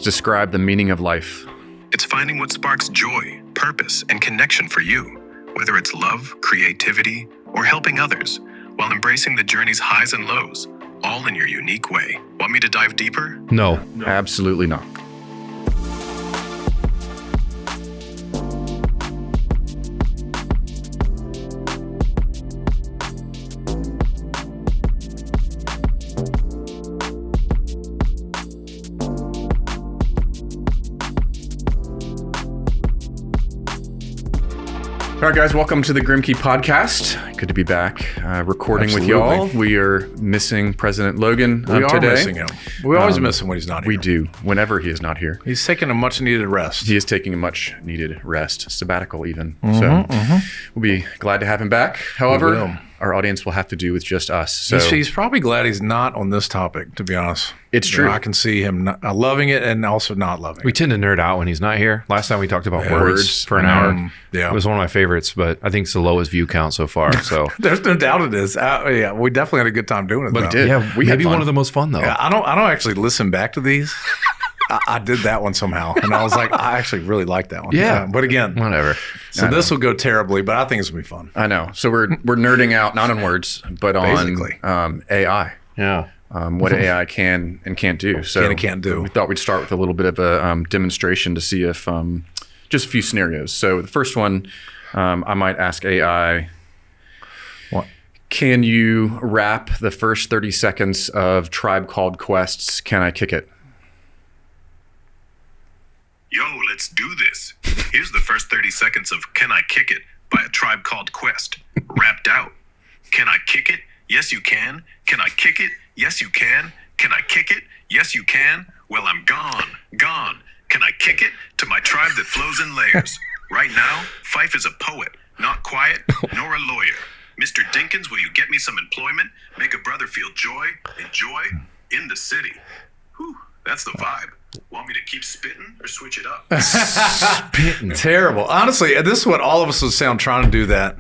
Describe the meaning of life. It's finding what sparks joy, purpose, and connection for you, whether it's love, creativity, or helping others, while embracing the journey's highs and lows, all in your unique way. Want me to dive deeper? No. Absolutely not. All right, guys, welcome to the Grimké podcast. Good to be back recording with y'all. We are missing President Logan today. We are missing him. We always miss him when he's not here. We do, whenever he is not here. He's taking a much-needed rest. He is taking a much-needed rest, sabbatical even. We'll be glad to have him back. However, our audience will have to do with just us. So he's probably glad he's not on this topic, to be honest. It's true. I can see him loving it and also not loving it. We tend to nerd out when he's not here. Last time we talked about words for an hour. It was one of my favorites, but I think it's the lowest view count so far. So there's no doubt it is. Yeah, we definitely had a good time doing it. But it did. Yeah, maybe one of the most fun though. Yeah, I don't actually listen back to these. I did that one somehow, and I was like, I actually really like that one. Yeah, but again, whatever. So this will go terribly, but I think it's gonna be fun. I know. So we're nerding out not on words, but on AI. Yeah. What AI can and can't do. So can and can't do. We thought we'd start with a little bit of a demonstration to see if just a few scenarios. So the first one, I might ask AI, what? Can you rap the first 30 seconds of Tribe Called Quest's Can I Kick It? Yo, let's do this. Here's the first 30 seconds of Can I Kick It by A Tribe Called Quest, rapped out. Can I kick it? Yes, you can. Can I kick it? Yes, you can. Can I kick it? Yes, you can. Well, I'm gone. Can I kick it to my tribe that flows in layers? Right now, Fife is a poet, not quiet, nor a lawyer. Mr. Dinkins, will you get me some employment? Make a brother feel joy and joy in the city. Whew, that's the vibe. Want me to keep spitting or switch it up? Spitting. Terrible. Honestly, this is what all of us would sound trying to do that.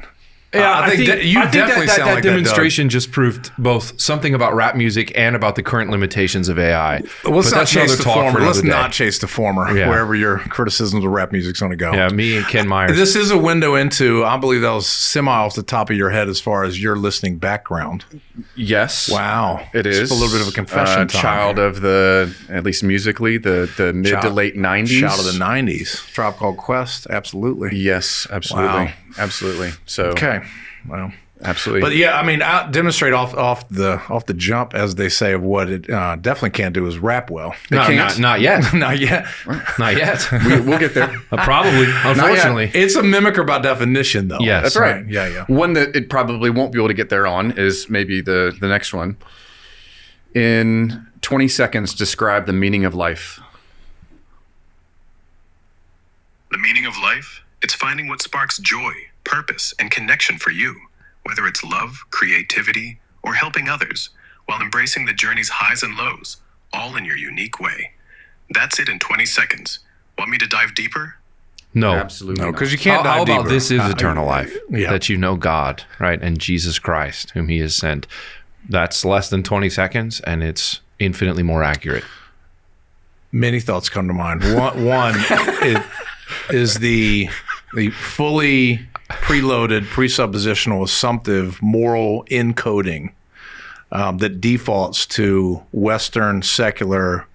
Yeah, I think you definitely sound like that demonstration just proved both something about rap music and about the current limitations of AI. Let's not chase the former. Let's not chase the former, wherever your criticisms of rap music's going to go. Yeah, me and Ken Myers. This is a window into, I believe that was semi off the top of your head as far as your listening background. Yes. Wow. It is. It's a little bit of a confession time. Child of the, at least musically, the mid to late 90s. Child of the 90s. Tribe Called Quest, absolutely. Yes, absolutely. Wow. Absolutely. So okay. Well, absolutely. But yeah, I mean, I demonstrate off the jump, as they say, of what it definitely can't do is rap well. Not yet. Not yet. Not yet. We'll get there. Probably, unfortunately. It's a mimicker by definition, though. Yes. That's right. Yeah. One that it probably won't be able to get there on is maybe the next one. In 20 seconds, describe the meaning of life. The meaning of life? It's finding what sparks joy, purpose, and connection for you, whether it's love, creativity, or helping others, while embracing the journey's highs and lows, all in your unique way. That's it in 20 seconds. Want me to dive deeper? No. Absolutely No, not. because you can't How dive deeper. about this is eternal life, yeah. that you know God, right, and Jesus Christ, whom he has sent. That's less than 20 seconds, and it's infinitely more accurate. Many thoughts come to mind. One is the fully preloaded, presuppositional, assumptive, moral encoding that defaults to Western, secular,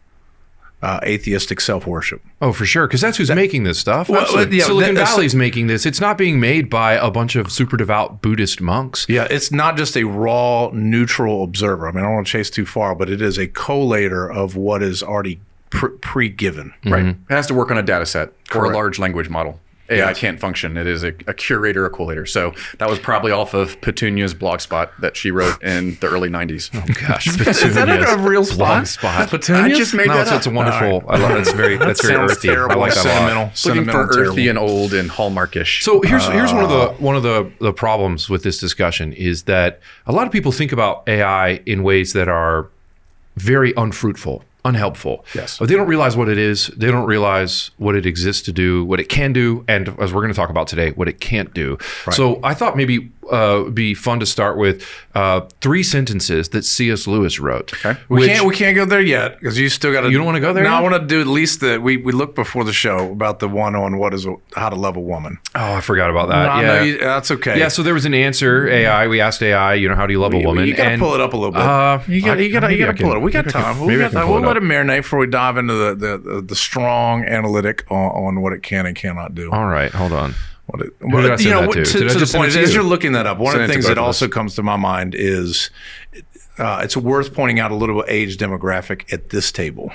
atheistic self-worship. Oh, for sure, because that's who's making this stuff. Well, yeah, Silicon Valley's making this. It's not being made by a bunch of super devout Buddhist monks. Yeah, it's not just a raw, neutral observer. I mean, I don't want to chase too far, but it is a collator of what is already pre-given. Right. It has to work on a data set or Correct. a large language model. AI can't function. It is a curator, a collator. So that was probably off of Petunia's blog spot that she wrote in the early 90s. Oh gosh, Is that a real blog spot? spot. I just made that up. It's a wonderful. I love it. It's very earthy. I like that a lot. Looking for earthy and old and hallmarkish. So here's one of the problems with this discussion is that a lot of people think about AI in ways that are very unfruitful, unhelpful. Yes. But they don't realize what it is. They don't realize what it exists to do, what it can do, and as we're going to talk about today, what it can't do. Right. So I thought maybe be fun to start with 3 sentences that C.S. Lewis wrote. Okay. We can't go there yet because you still got to. You don't wanna go there No, yet? I want to do at least we looked before the show about the one on how to love a woman. Oh, I forgot about that. No, that's okay. Yeah, so there was an answer, AI. We asked AI, how do you love a woman? You got to pull it up a little bit. You got to pull it up. We got time. We'll let it marinate before we dive into the strong analytic on what it can and cannot do. All right, hold on. Who did I send that to? To Did I the just send point, it to as you? you're looking that up, one Send of it the to things both that of also us. comes to my mind is it's worth pointing out a little age demographic at this table.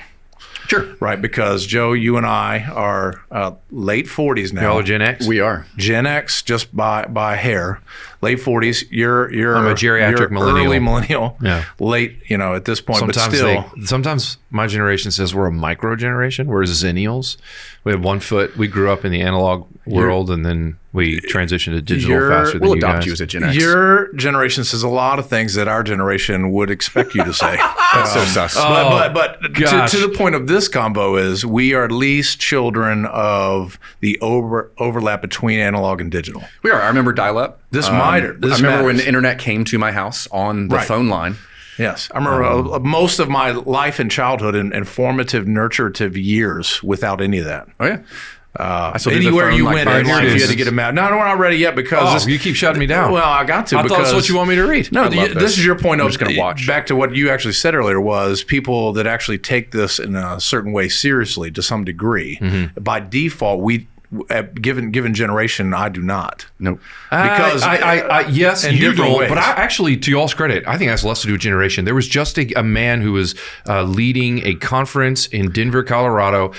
Sure. Right, because Joe, you and I are late 40s now. Y'all are Gen X? We are. Gen X just by hair. Late 40s. You're I'm a geriatric you're millennial. Early millennial. Yeah. Late, at this point, Sometimes but still. sometimes my generation says we're a micro generation. We're Zennials. We have 1 foot. We grew up in the analog world, and then we transitioned to digital faster than We'll you adopt guys. you as a Gen X. Your generation says a lot of things that our generation would expect you to say. That's so sus. But gosh. to the point of this combo is we are at least children of the overlap between analog and digital. We are. I remember dial-up. This I remember when matters. the internet came to my house on the Right. phone line. Yes, I remember most of my life and childhood and formative, nurturative years without any of that. Oh, yeah. I still do the Anywhere phone, you like, went very in long life, you had distance. to get a map. No, we're not ready yet because You keep shutting me down. Well, I got to. I thought because that's what you want me to read. No, love this this. is your point I'm of just gonna watch. back to what you actually said earlier was people that actually take this in a certain way seriously to some degree. Mm-hmm. By default, we given generation, I do not. Nope. Because yes, in you different don't. ways. But I actually, to y'all's credit, I think that's less to do with generation. There was just a man who was leading a conference in Denver, Colorado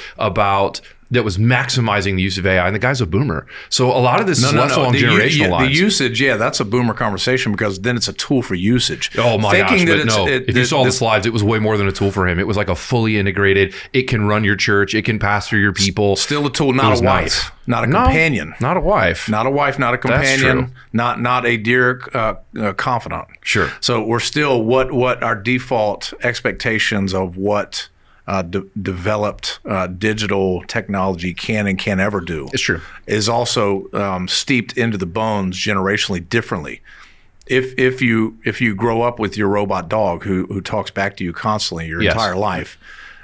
that was maximizing the use of AI, and the guy's a boomer. So a lot of this is less along generational lines. The usage, that's a boomer conversation because then it's a tool for usage. Oh my gosh, but no. If you saw the this, slides, it was way more than a tool for him. It was like a fully integrated, it can run your church, it can pastor your people. still a tool, It not was a wife, nuts. not a No, companion. Not a wife. Not a wife, not a true. companion, not a dear confidant. Sure. So we're still what our default expectations of what developed digital technology can and can't ever do. It's true. Is also steeped into the bones generationally differently. If you grow up with your robot dog who talks back to you constantly your Yes. entire life,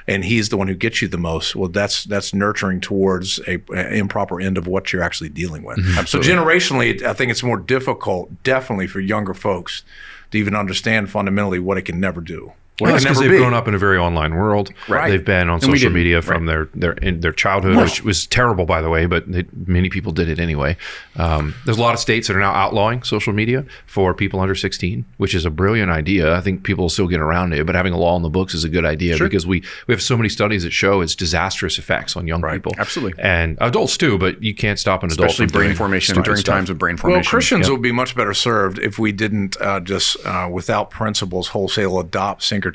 and he's the one who gets you the most, well, that's nurturing towards a improper end of what you're actually dealing with. So generationally, I think it's more difficult, definitely for younger folks, to even understand fundamentally what it can never do. What Well, it that's can because never they've be. grown up in a very online world. Right. They've been on And we social didn't. media from their childhood, which was terrible, by the way, but many people did it anyway. There's a lot of states that are now outlawing social media for people under 16, which is a brilliant idea. I think people will still get around it, but having a law on the books is a good idea because we have so many studies that show its disastrous effects on young people. Absolutely. And adults too, but you can't stop an adult Especially from brain doing formation stupid during stuff. times of brain formation. Well, Christians would be much better served if we didn't just, without principles, wholesale adopt syncretistically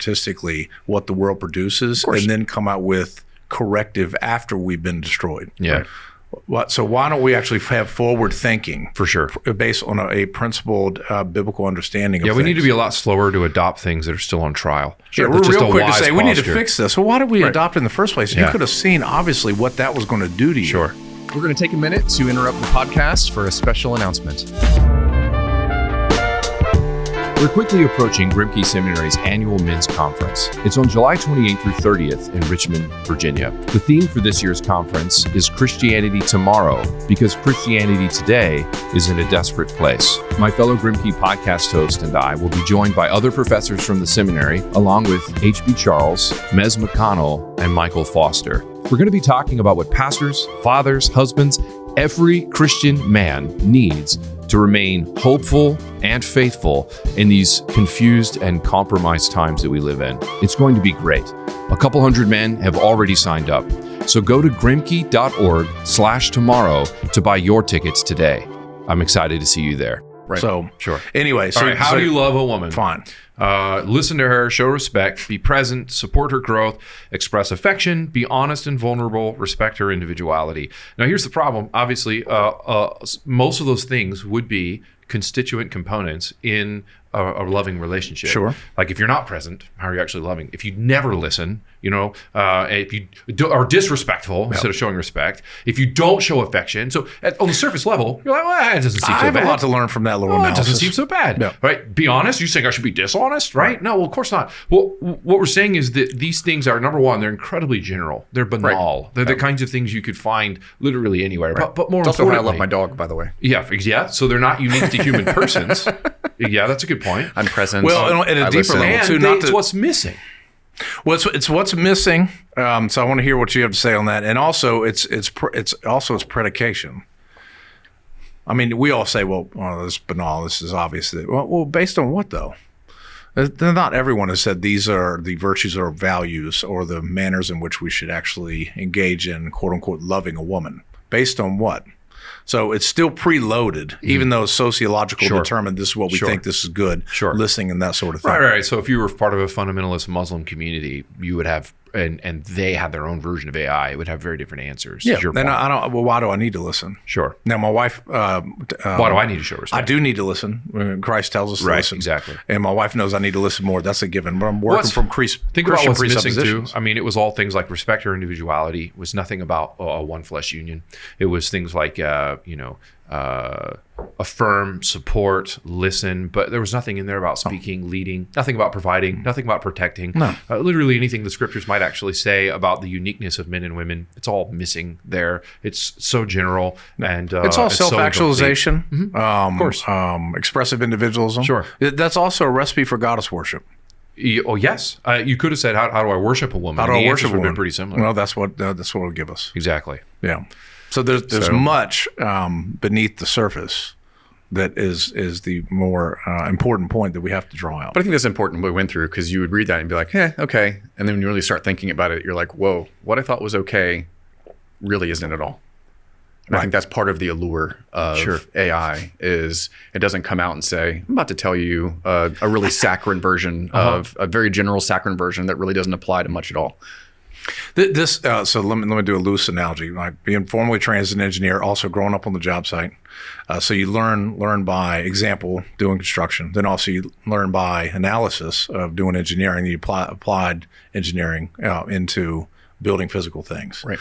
what the world produces and then come out with corrective after we've been destroyed. Yeah. So why don't we actually have forward thinking For sure. based on a principled biblical understanding of Yeah, we need to things? be a lot slower to adopt things that are still on trial. Yeah, That's we're just real a quick to wise say we need to posture. fix this. Well, why did we adopt it in the first place? Yeah. You could have seen obviously what that was going to do to you. Sure. We're going to take a minute to interrupt the podcast for a special announcement. We're quickly approaching Grimké Seminary's annual men's conference. It's on July 28th through 30th in Richmond, Virginia. The theme for this year's conference is Christianity Tomorrow, because Christianity today is in a desperate place. My fellow Grimké podcast host and I will be joined by other professors from the seminary, along with H.B. Charles, Mez McConnell, and Michael Foster. We're going to be talking about what pastors, fathers, husbands, every Christian man needs to remain hopeful and faithful in these confused and compromised times that we live in. It's going to be great. A couple hundred men have already signed up. So go to grimke.org/tomorrow to buy your tickets today. I'm excited to see you there. Right. So Sure. anyway, All right, how do you love a woman? Fine. Listen to her, show respect, be present, support her growth, express affection, be honest and vulnerable, respect her individuality. Now, here's the problem. Obviously, most of those things would be constituent components in a loving relationship. Sure. Like if you're not present, how are you actually loving? If you never listen, if you are disrespectful instead of showing respect, if you don't show affection. So on the surface level, you're like, well, it doesn't seem so bad. I have a lot to learn from that little It analysis. doesn't seem so bad, No. right? Be honest. You think I should be dishonest, right? No, well, of course not. Well, what we're saying is that these things are, number one, they're incredibly general. They're banal. They're the kinds of things you could find literally anywhere. But more It's also why I importantly, love my dog, by the way. yeah. So they're not unique to human persons. Yeah, that's a good point. I'm present. Well, at a I deeper listen. level, And too, it's what's missing. Well, it's what's missing. So I want to hear what you have to say on that, and also it's predication. I mean, we all say, well, this is banal. This is obvious. Well, based on what though? Not everyone has said these are the virtues or values or the manners in which we should actually engage in, quote unquote, loving a woman. Based on what? So it's still preloaded, even though sociological determined this is what we think, this is good, listening and that sort of thing. Right. So if you were part of a fundamentalist Muslim community, you would have, and they had their own version of AI, it would have very different answers. Yeah. Then I don't. Well, why do I need to listen? Sure. Now, my wife. Why do I need to show respect? I do need to listen. Christ tells us to listen. Exactly. And my wife knows I need to listen more. That's a given. But I'm working from Think about Christian what's missing too. presuppositions. I mean, it was all things like respect her individuality. It was nothing about a one flesh union. It was things like affirm, support, listen, but there was nothing in there about speaking, leading, nothing about providing, nothing about protecting. No. Literally anything the scriptures might actually say about the uniqueness of men and women, it's all missing there. It's so general and It's all so self-actualization, of course. expressive individualism. Sure. That's also a recipe for goddess worship. Oh yes, you could have said, "How do I worship a woman?" How do And I the worship answers a would have woman? been pretty similar. Well, that's what it'll give us. Exactly. Yeah. So there's much beneath the surface that is the more important point that we have to draw out. But I think that's important what we went through, because you would read that and be like, okay. And then when you really start thinking about it, you're like, whoa, what I thought was okay really isn't at all. And I think that's part of the allure of AI is it doesn't come out and say, I'm about to tell you a really saccharine version of a very general saccharine version that really doesn't apply to much at all. So let me do a loose analogy. Like being formally trained as an engineer, also growing up on the job site. So you learn by example, doing construction. Then also you learn by analysis of doing engineering. You applied engineering into building physical things. Right.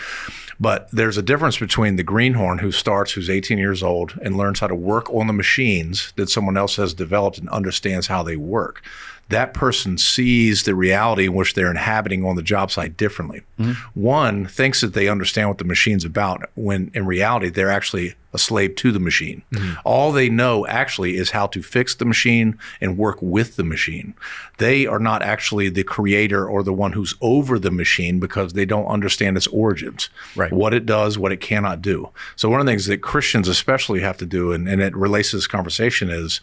But there's a difference between the greenhorn who's 18 years old and learns how to work on the machines that someone else has developed and understands how they work. That person sees the reality in which they're inhabiting on the job site differently. One thinks that they understand what the machine's about, when in reality, they're actually a slave to the machine. All they know actually is how to fix the machine and work with the machine. They are not actually the creator or the one who's over the machine, because they don't understand its origins, what it does, what it cannot do. So one of the things that Christians especially have to do, and it relates to this conversation, is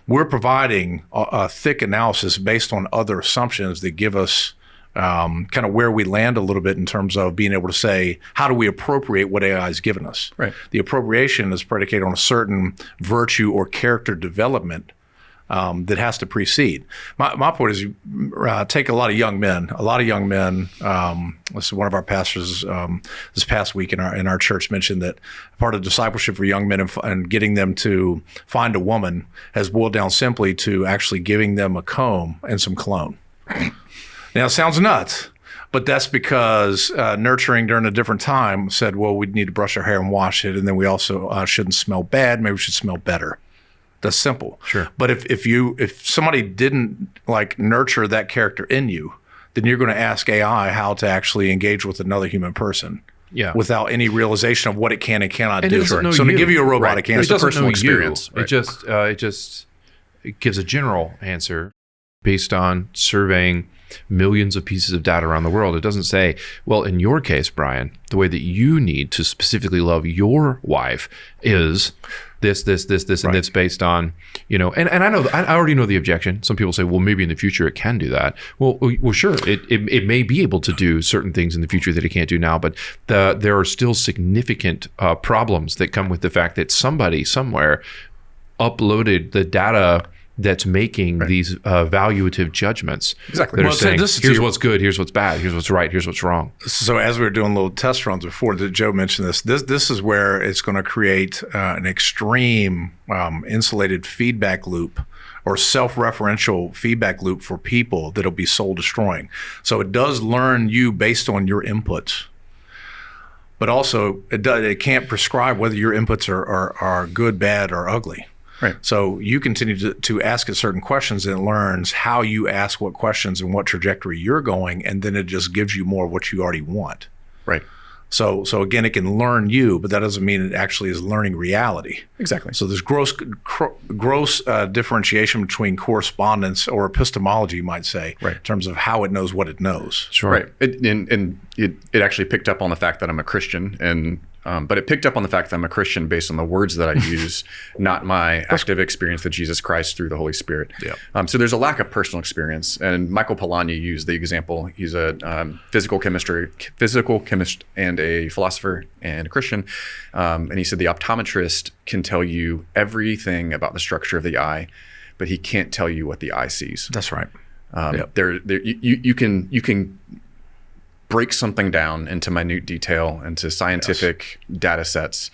we're providing a thick analysis based on other assumptions that give us kind of where we land a little bit in terms of being able to say, how do we appropriate what AI has given us? Right. The appropriation is predicated on a certain virtue or character development that has to precede. My point is, you take a lot of young men. This is one of our pastors this past week in our church mentioned that part of discipleship for young men and getting them to find a woman has boiled down simply to actually giving them a comb and some cologne. Now, it sounds nuts, but that's because nurturing during a different time said, well, we need to brush our hair and wash it, and then we also shouldn't smell bad. Maybe we should smell better. That's simple. Sure. But if somebody didn't like nurture that character in you, then you're going to ask AI how to actually engage with another human person. Yeah. Without any realization of what it can and cannot And do. it doesn't know So to you. give you a robot, Right. it can't. It's a doesn't personal know experience. You. Right. It gives a general answer based on surveying millions of pieces of data around the world. It doesn't say, well, in your case, Brian, the way that you need to specifically love your wife is this, and it's based on, and I know, I already know the objection. Some people say, well, maybe in the future it can do that. Well, sure, it may be able to do certain things in the future that it can't do now, but there are still significant problems that come with the fact that somebody somewhere uploaded the data that's making these evaluative judgments. Exactly. That are Well, saying, this is here's your- what's good, here's what's bad, here's what's right, here's what's wrong. So as we were doing little test runs before, Joe mentioned this is where it's going to create an extreme insulated feedback loop or self-referential feedback loop for people that'll be soul destroying. So it does learn you based on your inputs. But also, it can't prescribe whether your inputs are good, bad, or ugly. Right. So you continue to ask it certain questions, and it learns how you ask what questions and what trajectory you're going, and then it just gives you more of what you already want. Right. So again, it can learn you, but that doesn't mean it actually is learning reality. Exactly. So there's gross differentiation between correspondence or epistemology, you might say, right, in terms of how it knows what it knows. Sure. Right. It actually picked up on the fact that I'm a Christian, and but it picked up on the fact that I'm a Christian based on the words that I use, not my active experience with Jesus Christ through the Holy Spirit. Yeah. So there's a lack of personal experience. And Michael Polanyi used the example. He's a physical chemist and a philosopher and a Christian. And he said the optometrist can tell you everything about the structure of the eye, but he can't tell you what the eye sees. That's right. You can break something down into minute detail, into scientific data sets,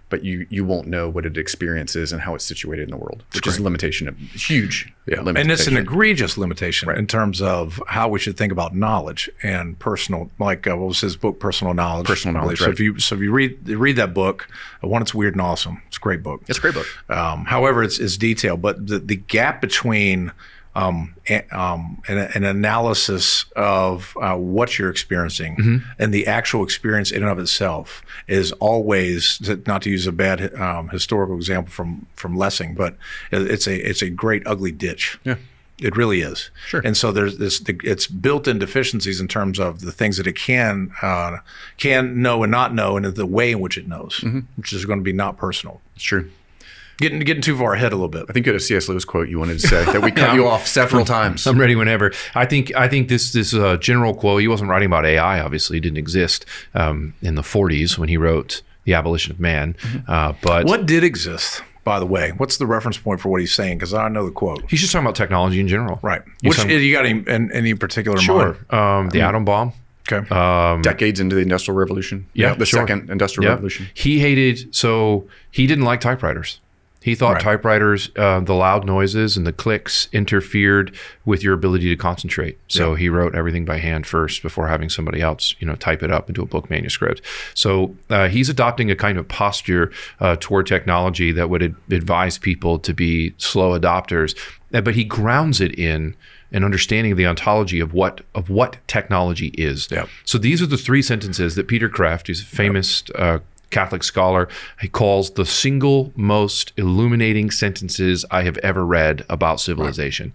but you won't know what it experiences and how it's situated in the world, which is a limitation, of huge limitation. And it's an egregious limitation in terms of how we should think about knowledge and personal, like what was his book, Personal Knowledge. Personal Knowledge, So right. if you read that book, one, it's weird and awesome. It's a great book. It's a great book. However, it's detailed, but the gap between an analysis of what you're experiencing and the actual experience in and of itself is always, not to use a bad historical example from Lessing, but it's a great ugly ditch. Yeah. It really is. Sure. And so there's it's built-in deficiencies in terms of the things that it can know and not know, and the way in which it knows, which is going to be not personal. It's true. Getting too far ahead a little bit. I think you had a C.S. Lewis quote you wanted to say that we cut you off several times. I'm ready whenever. I think this general quote, he wasn't writing about AI, obviously. It didn't exist in the 40s when he wrote The Abolition of Man. But what did exist, by the way? What's the reference point for what he's saying? Because I know the quote. He's just talking about technology in general. Right. Which you got any particular Sure. mind? The atom bomb. Okay. Decades into the Industrial Revolution. The second Industrial Revolution. He didn't like typewriters. He thought typewriters, the loud noises and the clicks interfered with your ability to concentrate. So he wrote everything by hand first before having somebody else, type it up into a book manuscript. So he's adopting a kind of posture toward technology that would advise people to be slow adopters, but he grounds it in an understanding of the ontology of what technology is. Yep. So these are the three sentences that Peter Kraft, who's a famous Catholic scholar, he calls the single most illuminating sentences I have ever read about civilization.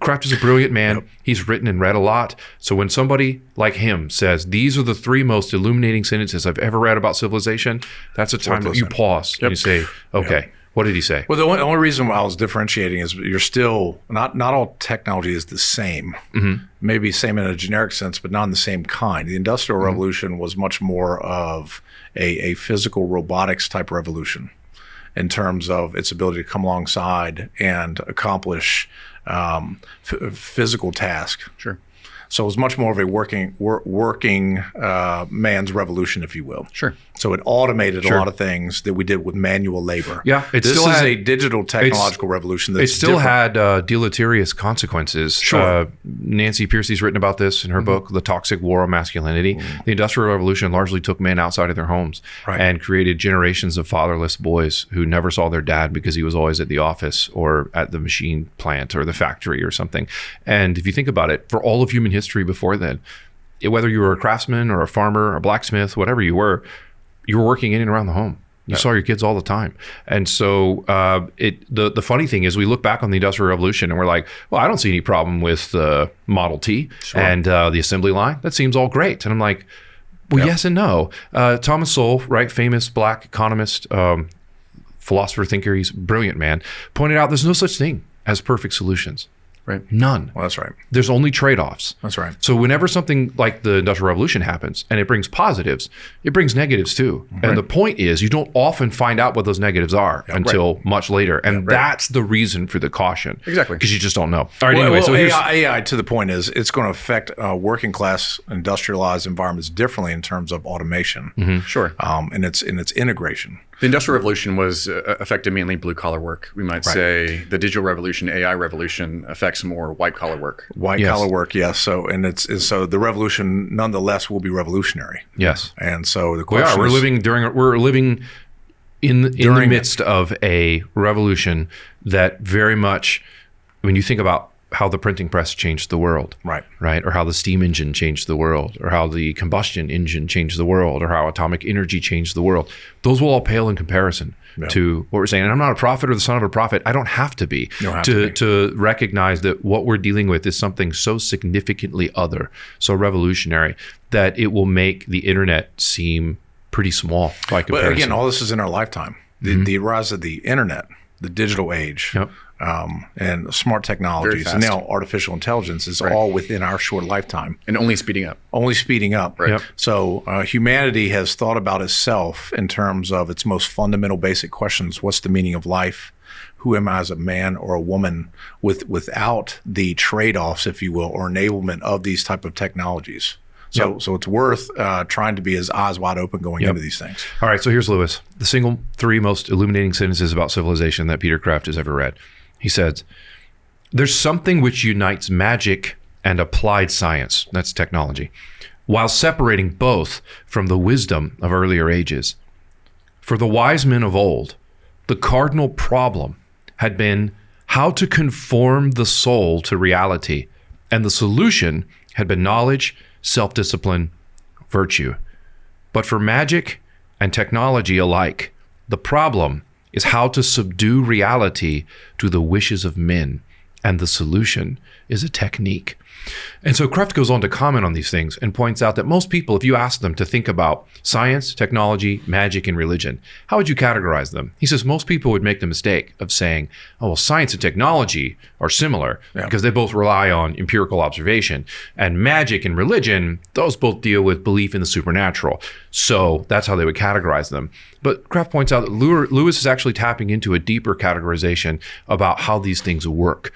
Kraft is a brilliant man. Yep. He's written and read a lot. So when somebody like him says, these are the three most illuminating sentences I've ever read about civilization, that's a time that you pause and you say, okay, what did he say? Well, the only reason why I was differentiating is you're still, not all technology is the same. Maybe same in a generic sense, but not in the same kind. The Industrial Revolution was much more of a physical robotics type revolution in terms of its ability to come alongside and accomplish physical tasks. Sure. So it was much more of a working man's revolution, if you will. Sure. So it automated a lot of things that we did with manual labor. Yeah, this is a digital technological revolution. That's it still different. had deleterious consequences. Sure. Nancy Pearcey's written about this in her book, The Toxic War on Masculinity. The Industrial Revolution largely took men outside of their homes and created generations of fatherless boys who never saw their dad because he was always at the office or at the machine plant or the factory or something. And if you think about it, for all of human history before then, whether you were a craftsman or a farmer, a blacksmith, whatever you were working in and around the home. You saw your kids all the time. And so the funny thing is we look back on the Industrial Revolution and we're like, well, I don't see any problem with the Model T and the assembly line. That seems all great. And I'm like, well, yes and no. Thomas Sowell, famous black economist, philosopher, thinker, he's a brilliant man, pointed out there's no such thing as perfect solutions. Right. None. Well, that's right. There's only trade-offs. That's right. So whenever something like the Industrial Revolution happens and it brings positives, it brings negatives too. And the point is you don't often find out what those negatives are until much later. And that's the reason for the caution. Exactly. Because you just don't know. All right, anyway. So here's AI to the point is it's going to affect working class industrialized environments differently in terms of automation. Sure. And its integration. The Industrial Revolution was affected mainly blue-collar work. We might say the digital revolution, AI revolution, affects more white-collar work. White-collar work, yes. So so the revolution, nonetheless, will be revolutionary. Yes. And so the question we're living in the midst of a revolution that very much, when you think about how the printing press changed the world, right, or how the steam engine changed the world, or how the combustion engine changed the world, or how atomic energy changed the world, those will all pale in comparison to what we're saying. And I'm not a prophet or the son of a prophet. I don't have to be to recognize that what we're dealing with is something so significantly other, so revolutionary, that it will make the internet seem pretty small by comparison. But again, all this is in our lifetime. The rise of the internet, the digital age, and smart technologies, and now artificial intelligence is all within our short lifetime. And only speeding up. Right. Yep. So humanity has thought about itself in terms of its most fundamental basic questions. What's the meaning of life? Who am I as a man or a woman without the trade-offs, if you will, or enablement of these type of technologies? So it's worth trying to be as eyes wide open going into these things. All right, so here's Lewis. The single 3 most illuminating sentences about civilization that Peter Kraft has ever read. He says, there's something which unites magic and applied science, that's technology, while separating both from the wisdom of earlier ages. For the wise men of old, the cardinal problem had been how to conform the soul to reality, and the solution had been knowledge, self-discipline, virtue. But for magic and technology alike, the problem is how to subdue reality to the wishes of men, and the solution is a technique. And so Kraft goes on to comment on these things and points out that most people, if you ask them to think about science, technology, magic, and religion, how would you categorize them? He says most people would make the mistake of saying, oh, well, science and technology are similar because they both rely on empirical observation. And magic and religion, those both deal with belief in the supernatural. So that's how they would categorize them. But Kraft points out that Lewis is actually tapping into a deeper categorization about how these things work.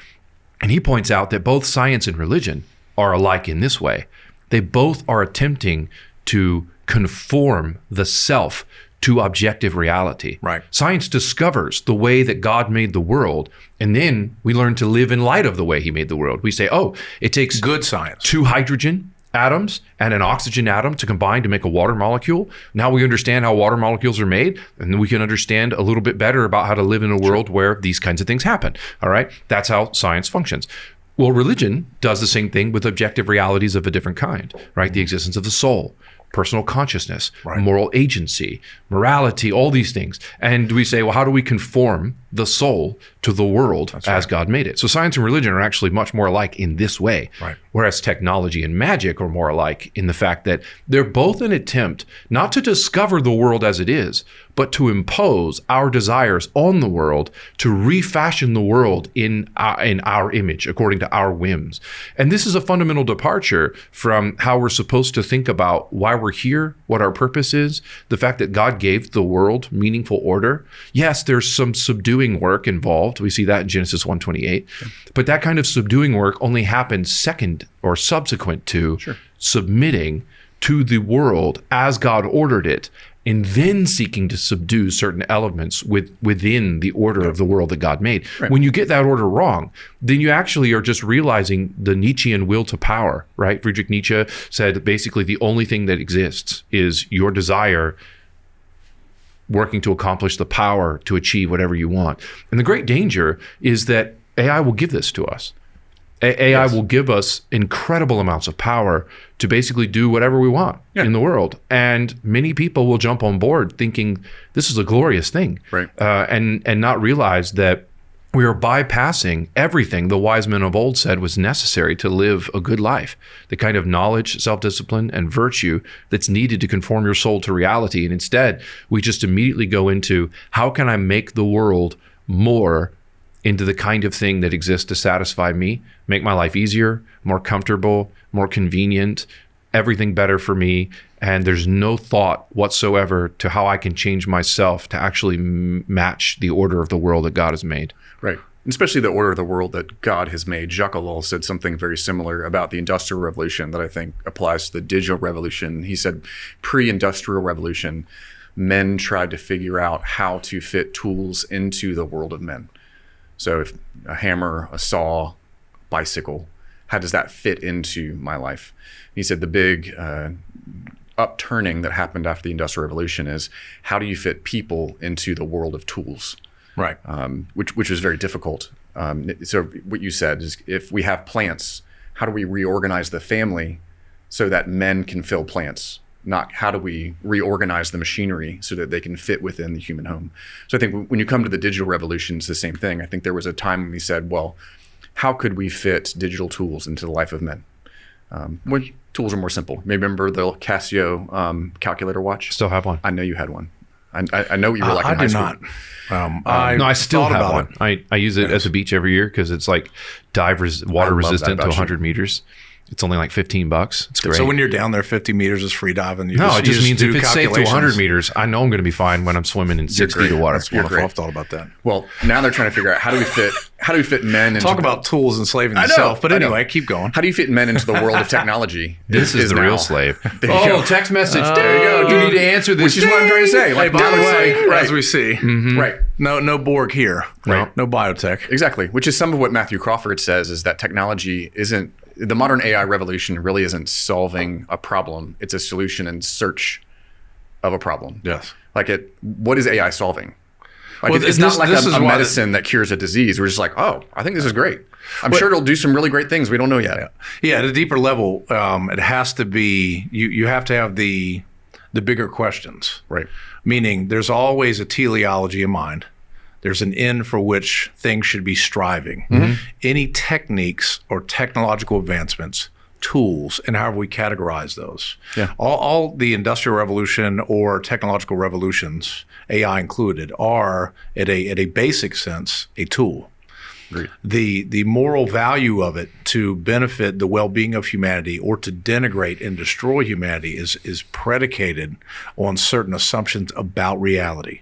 And he points out that both science and religion are alike in this way. They both are attempting to conform the self to objective reality. Right. Science discovers the way that God made the world, and then we learn to live in light of the way he made the world. We say, oh, it takes good science, 2 hydrogen atoms and an oxygen atom to combine to make a water molecule. Now we understand how water molecules are made, and then we can understand a little bit better about how to live in a world where these kinds of things happen. All right. That's how science functions. Well, religion does the same thing with objective realities of a different kind, right? The existence of the soul, personal consciousness, moral agency, morality, all these things. And we say, well, how do we conform the soul to the world as God made it? So science and religion are actually much more alike in this way, whereas technology and magic are more alike in the fact that they're both an attempt not to discover the world as it is, but to impose our desires on the world, to refashion the world in our image, according to our whims. And this is a fundamental departure from how we're supposed to think about why we're here, what our purpose is, the fact that God gave the world meaningful order. Yes, there's some subduing work involved. We see that in Genesis 1:28. But that kind of subduing work only happens second or subsequent to submitting to the world as God ordered it, and then seeking to subdue certain elements within the order of the world that God made. When you get that order wrong, then you actually are just realizing the Nietzschean will to power, right? Friedrich Nietzsche said basically the only thing that exists is your desire working to accomplish the power to achieve whatever you want. And the great danger is that AI will give this to us. AI will give us incredible amounts of power to basically do whatever we want in the world. And many people will jump on board thinking this is a glorious thing, and not realize that we are bypassing everything the wise men of old said was necessary to live a good life, the kind of knowledge, self-discipline, and virtue that's needed to conform your soul to reality. And instead, we just immediately go into how can I make the world more into the kind of thing that exists to satisfy me, make my life easier, more comfortable, more convenient, everything better for me. And there's no thought whatsoever to how I can change myself to actually match the order of the world that God has made. Right. Especially the order of the world that God has made. Jacques Ellul said something very similar about the Industrial Revolution that I think applies to the digital revolution. He said pre-industrial revolution, men tried to figure out how to fit tools into the world of men. So if a hammer, a saw, bicycle, how does that fit into my life? He said the big upturning that happened after the Industrial Revolution is how do you fit people into the world of tools? Right. Which was very difficult. So what you said is if we have plants, how do we reorganize the family so that men can fill plants? Not how do we reorganize the machinery so that they can fit within the human home? So I think when you come to the digital revolution, it's the same thing. I think there was a time when we said, well, how could we fit digital tools into the life of men? When tools are more simple. Maybe remember the Casio calculator watch? Still have one. I know you had one. I know you were like in high school. I do not. No, I still have about one. I use it at the beach every year because it's like water resistant to about 100 meters. It's only like $15. It's great. So when you're down there 50 meters is free diving. It just means if it's safe to 100 meters, I know I'm going to be fine when I'm swimming in 6 feet of water. That's wonderful. I've thought about that. Well, now they're trying to figure out how do we fit men into Talk about tools enslaving yourself. But anyway, keep going. How do you fit men into the world of technology? This is the now. real slave. Go. Text message. There you go. You need to answer this. Which is what I'm trying to say. Like, By the way, right. as we see, Right. no Borg here. Right. No biotech. Exactly. Which is some of what Matthew Crawford says is that technology isn't, the modern AI revolution really isn't solving a problem. It's a solution in search of a problem. Yes. Like what is AI solving? Like Well, it's this- not like this is a why- medicine that cures a disease. We're just like, oh, I think this is great. I'm sure it'll do some really great things we don't know yet. Yeah, at a deeper level, it has to be, you have to have the bigger questions. Right. Meaning there's always a teleology in mind. There's an end for which things should be striving. Any techniques or technological advancements, tools, and however we categorize those. Yeah. All the Industrial Revolution or technological revolutions, AI included, are at a basic sense a tool. Agreed. The moral value of it to benefit the well-being of humanity or to denigrate and destroy humanity is predicated on certain assumptions about reality.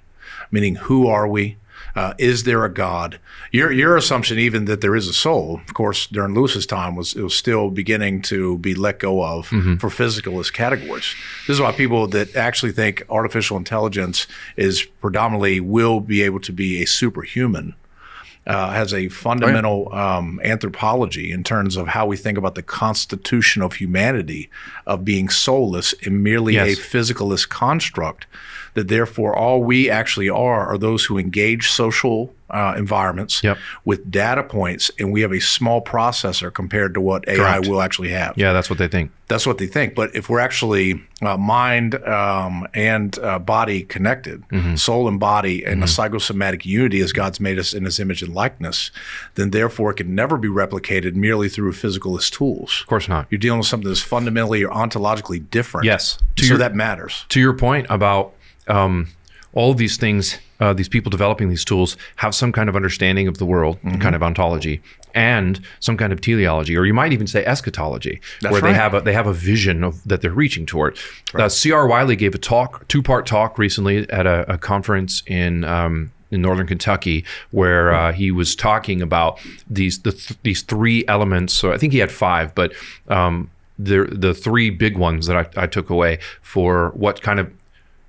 Meaning, who are we? Is there a God? Your assumption, even that there is a soul, of course, during Lewis's time, was still beginning to be let go of for physicalist categories. This is why people that actually think artificial intelligence is predominantly will be able to be a superhuman has a fundamental anthropology in terms of how we think about the constitution of humanity, of being soulless and merely a physicalist construct, that therefore all we actually are those who engage social environments with data points, and we have a small processor compared to what AI will actually have. Yeah, that's what they think. That's what they think. But if we're actually mind and body connected, soul and body, and a psychosomatic unity as God's made us in his image and likeness, then therefore it can never be replicated merely through physicalist tools. Of course not. You're dealing with something that's fundamentally or ontologically different. Yes. That matters. To your point about all of these things, these people developing these tools have some kind of understanding of the world, kind of ontology, and some kind of teleology, or you might even say eschatology, where they have a vision of that they're reaching toward. C.R. Wiley gave a two-part talk recently at a conference in Northern Kentucky, where he was talking about these three elements. So I think he had five, but the three big ones that I took away for what kind of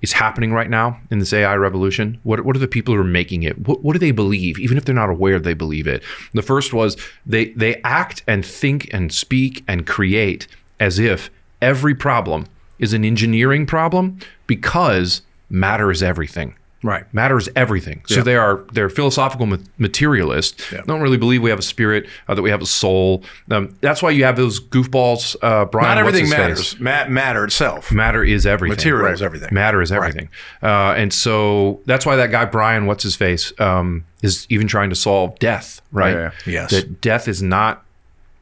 is happening right now in this AI revolution. What are the people who are making it? What do they believe, even if they're not aware they believe it? The first was they act and think and speak and create as if every problem is an engineering problem because matter is everything. Right. Matter is everything. So they're philosophical materialists. Don't really believe we have a spirit, that we have a soul. That's why you have those goofballs. Brian, not everything matters. Matter itself. Matter is everything. Material is everything. Matter is everything. And so that's why that guy Brian, what's his face, is even trying to solve death. Right. Yes. That death is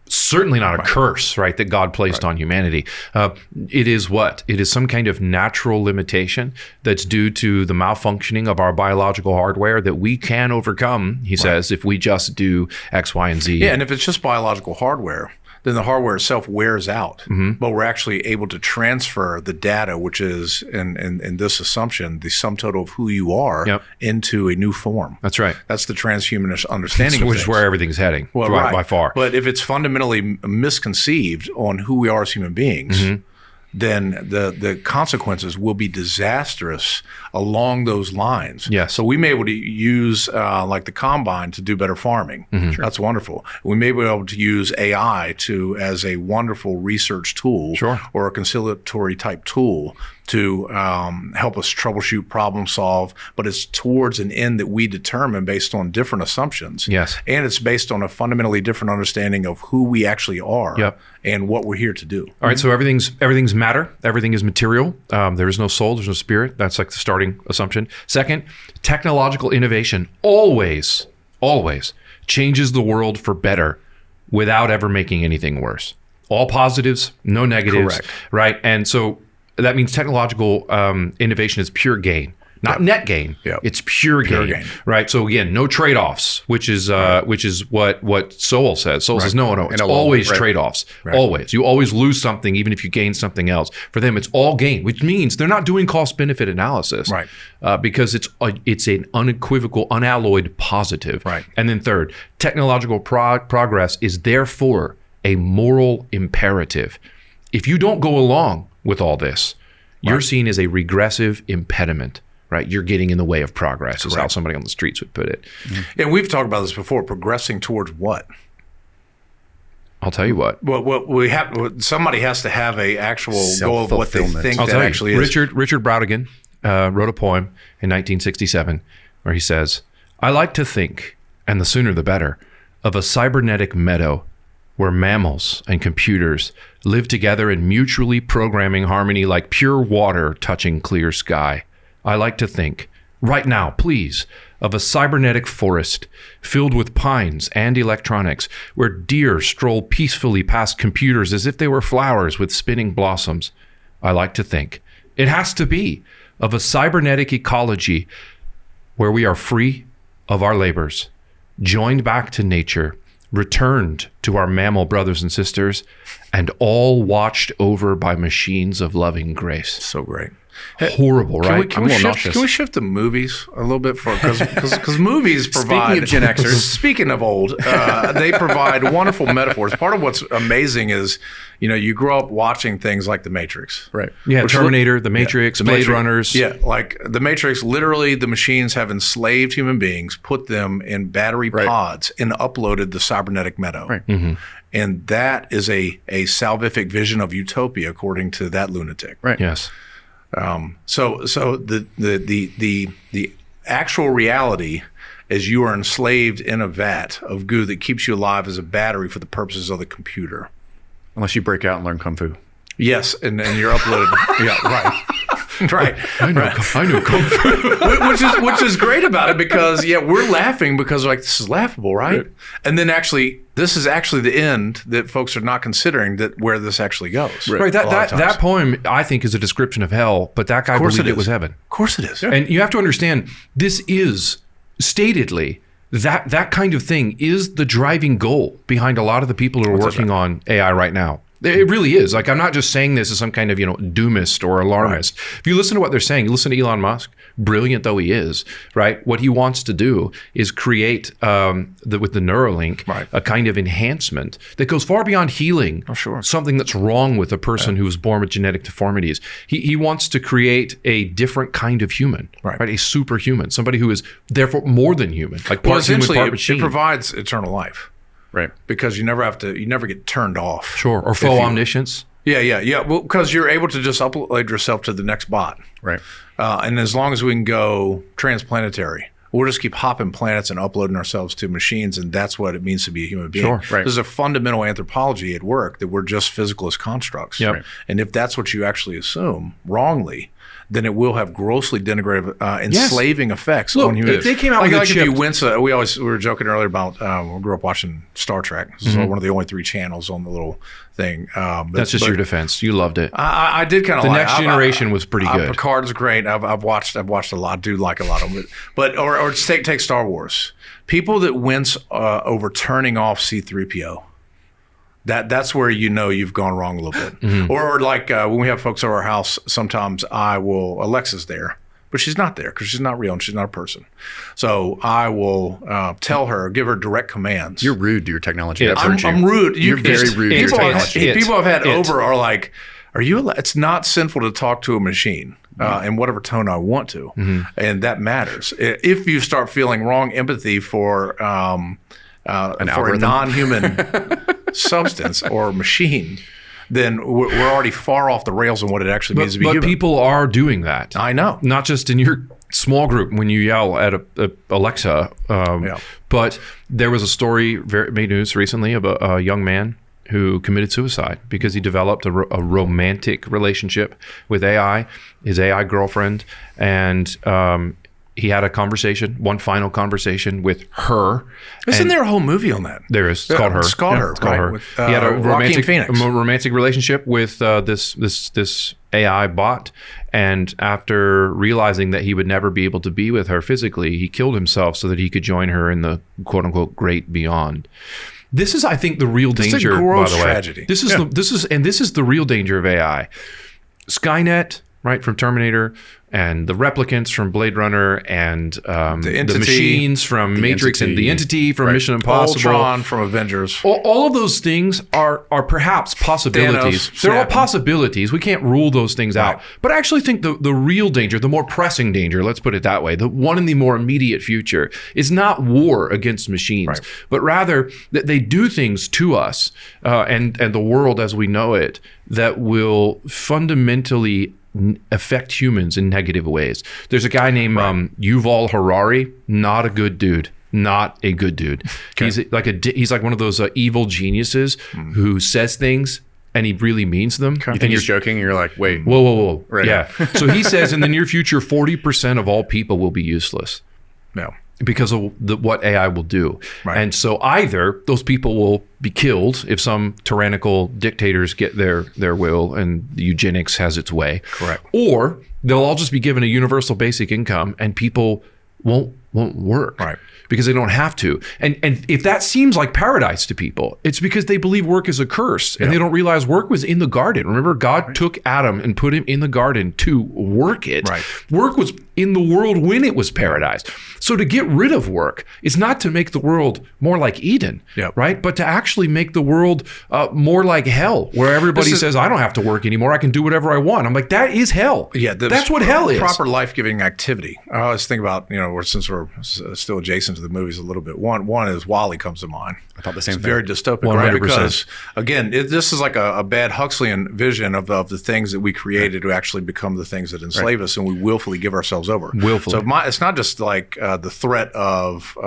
certainly not a curse, right, that God placed on humanity. It is what? It is some kind of natural limitation that's due to the malfunctioning of our biological hardware that we can overcome, he says, if we just do X, Y, and Z. Yeah, and if it's just biological hardware, then the hardware itself wears out. But we're actually able to transfer the data, which is, in this assumption, the sum total of who you are into a new form. That's right. That's the transhumanist understanding of which is things. where everything's heading, by far. But if it's fundamentally misconceived on who we are as human beings, then the consequences will be disastrous along those lines. Yes. So we may be able to use like the combine to do better farming. Mm-hmm. That's wonderful. We may be able to use AI as a wonderful research tool or a conciliatory type tool to help us troubleshoot, problem solve, but it's towards an end that we determine based on different assumptions. Yes. And it's based on a fundamentally different understanding of who we actually are and what we're here to do. All right, so everything's matter. Everything is material. There is no soul. There's no spirit. That's like the starting assumption. Second, technological innovation always changes the world for better without ever making anything worse. All positives, no negatives. Correct. Right? And so that means technological innovation is pure gain. Not net gain. It's pure gain. Right? So again, no trade-offs, which is what Sowell says. Sowell says no, it's always trade-offs. Always. You always lose something even if you gain something else. For them, it's all gain, which means they're not doing cost-benefit analysis. Right. Because it's an unequivocal, unalloyed positive. Right. And then third, technological progress is therefore a moral imperative. If you don't go along with all this, you're seen as a regressive impediment. Right, you're getting in the way of progress, is how somebody on the streets would put it. Mm-hmm. And we've talked about this before. Progressing towards what? I'll tell you what. Well, somebody has to have a actual goal of what they think that actually is. Richard Brautigan wrote a poem in 1967 where he says, "I like to think, and the sooner the better, of a cybernetic meadow where mammals and computers live together in mutually programming harmony like pure water touching clear sky. I like to think, right now, please, of a cybernetic forest filled with pines and electronics, where deer stroll peacefully past computers as if they were flowers with spinning blossoms. I like to think. It has to be of a cybernetic ecology where we are free of our labors, joined back to nature, returned to our mammal brothers and sisters, and all watched over by machines of loving grace." So great. Horrible, right? Can we shift to movies a little bit because movies provide. Speaking of Gen Xers, speaking of old, they provide wonderful metaphors. Part of what's amazing is, you grow up watching things like The Matrix, right? Yeah, Terminator, The Matrix, Blade Runners. Yeah, like The Matrix. Literally, the machines have enslaved human beings, put them in battery pods, and uploaded the cybernetic meadow. Right. Mm-hmm. And that is a salvific vision of utopia, according to that lunatic. Right. Yes. So the actual reality is you are enslaved in a vat of goo that keeps you alive as a battery for the purposes of the computer. Unless you break out and learn Kung Fu. Yes, and you're uploaded. Yeah, right. Right. I know Kung Fu. which is great about it because we're laughing because this is laughable, right? And then actually this is actually the end that folks are not considering that where this actually goes. Right. That poem I think is a description of hell, but that guy believed it was heaven. Of course it is. Yeah. And you have to understand this is statedly that kind of thing is the driving goal behind a lot of the people who are working on AI right now. It really is. Like, I'm not just saying this as some kind of, doomist or alarmist. Right. If you listen to what they're saying, you listen to Elon Musk, brilliant though he is, right? What he wants to do is create, with the Neuralink, a kind of enhancement that goes far beyond healing something that's wrong with a person who was born with genetic deformities. He wants to create a different kind of human, right? A superhuman, somebody who is therefore more than human, like part human, part machine. It provides eternal life. Right. Because you never get turned off. Sure. Or full omniscience. Yeah. Well, because you're able to just upload yourself to the next bot. Right. And as long as we can go transplanetary, we'll just keep hopping planets and uploading ourselves to machines. And that's what it means to be a human being. Sure. Right. There's a fundamental anthropology at work that we're just physical as constructs. Yep. Right. And if that's what you actually assume wrongly, then it will have grossly denigrative, enslaving effects on humans. If they came out with a chip, if you wince, we were joking earlier about we grew up watching Star Trek. This is one of the only 3 channels on the little thing. That's just your defense. You loved it. I did kind of like it. The Next Generation was pretty good. Picard's great. I've watched a lot. I do like a lot of them. But or take Star Wars. People that wince over turning off C-3PO. That's where you've gone wrong a little bit. Mm-hmm. Or like when we have folks over our house, sometimes Alexa's there, but she's not there because she's not real and she's not a person. So I will tell her, give her direct commands. You're rude to your technology. I'm rude. You're very rude to your technology. People I've had over are like, It's not sinful to talk to a machine in whatever tone I want to, and that matters. If you start feeling wrong empathy for a non-human substance or machine, then we're already far off the rails on what it actually means to be human. But people are doing that. I know. Not just in your small group when you yell at Alexa. But there was a story made news recently of a young man who committed suicide because he developed a romantic relationship with AI, his AI girlfriend, and he had one final conversation with her. Isn't there a whole movie on that? There is. It's called Her. It's called Her. It's called Her. With, he had a romantic relationship with this AI bot, and after realizing that he would never be able to be with her physically, he killed himself so that he could join her in the quote unquote great beyond. This is, I think, the real danger. It's a gross by the way. tragedy. This is the real danger of AI. Skynet, right, from Terminator, and the replicants from Blade Runner, and the machines from Matrix, and the Entity from Mission Impossible, Ultron from Avengers. All of those things are perhaps possibilities. Thanos, They're all possibilities. We can't rule those things out. But I actually think the real danger, the more pressing danger, let's put it that way, the one in the more immediate future, is not war against machines, but rather that they do things to us and the world as we know it that will fundamentally affect humans in negative ways. There's a guy named Yuval Harari, not a good dude. Not a good dude. Okay. He's like one of those evil geniuses who says things and he really means them. You think he's joking and you're like, wait. Whoa. Right. Yeah. So he says in the near future, 40% of all people will be useless. No. Because of what AI will do. Right. And so either those people will be killed if some tyrannical dictators get their will and eugenics has its way. Correct. Or they'll all just be given a universal basic income and people won't work. Right. Because they don't have to. And if that seems like paradise to people, it's because they believe work is a curse and they don't realize work was in the garden. Remember, God took Adam and put him in the garden to work it. Right. Work was in the world when it was paradise. So to get rid of work is not to make the world more like Eden, right? But to actually make the world more like hell, where everybody says, I don't have to work anymore. I can do whatever I want. I'm like, that is hell. Yeah, that's what hell is. Proper life-giving activity. I always think about, since we're still adjacent to the movies a little bit. One is WALL-E comes to mind. I thought the same thing. Very dystopic, 100%. right? Because again, this is like a bad Huxleyan vision of the things that we created to actually become the things that enslave us, and we willfully give ourselves over. Willfully. So it's not just like the threat of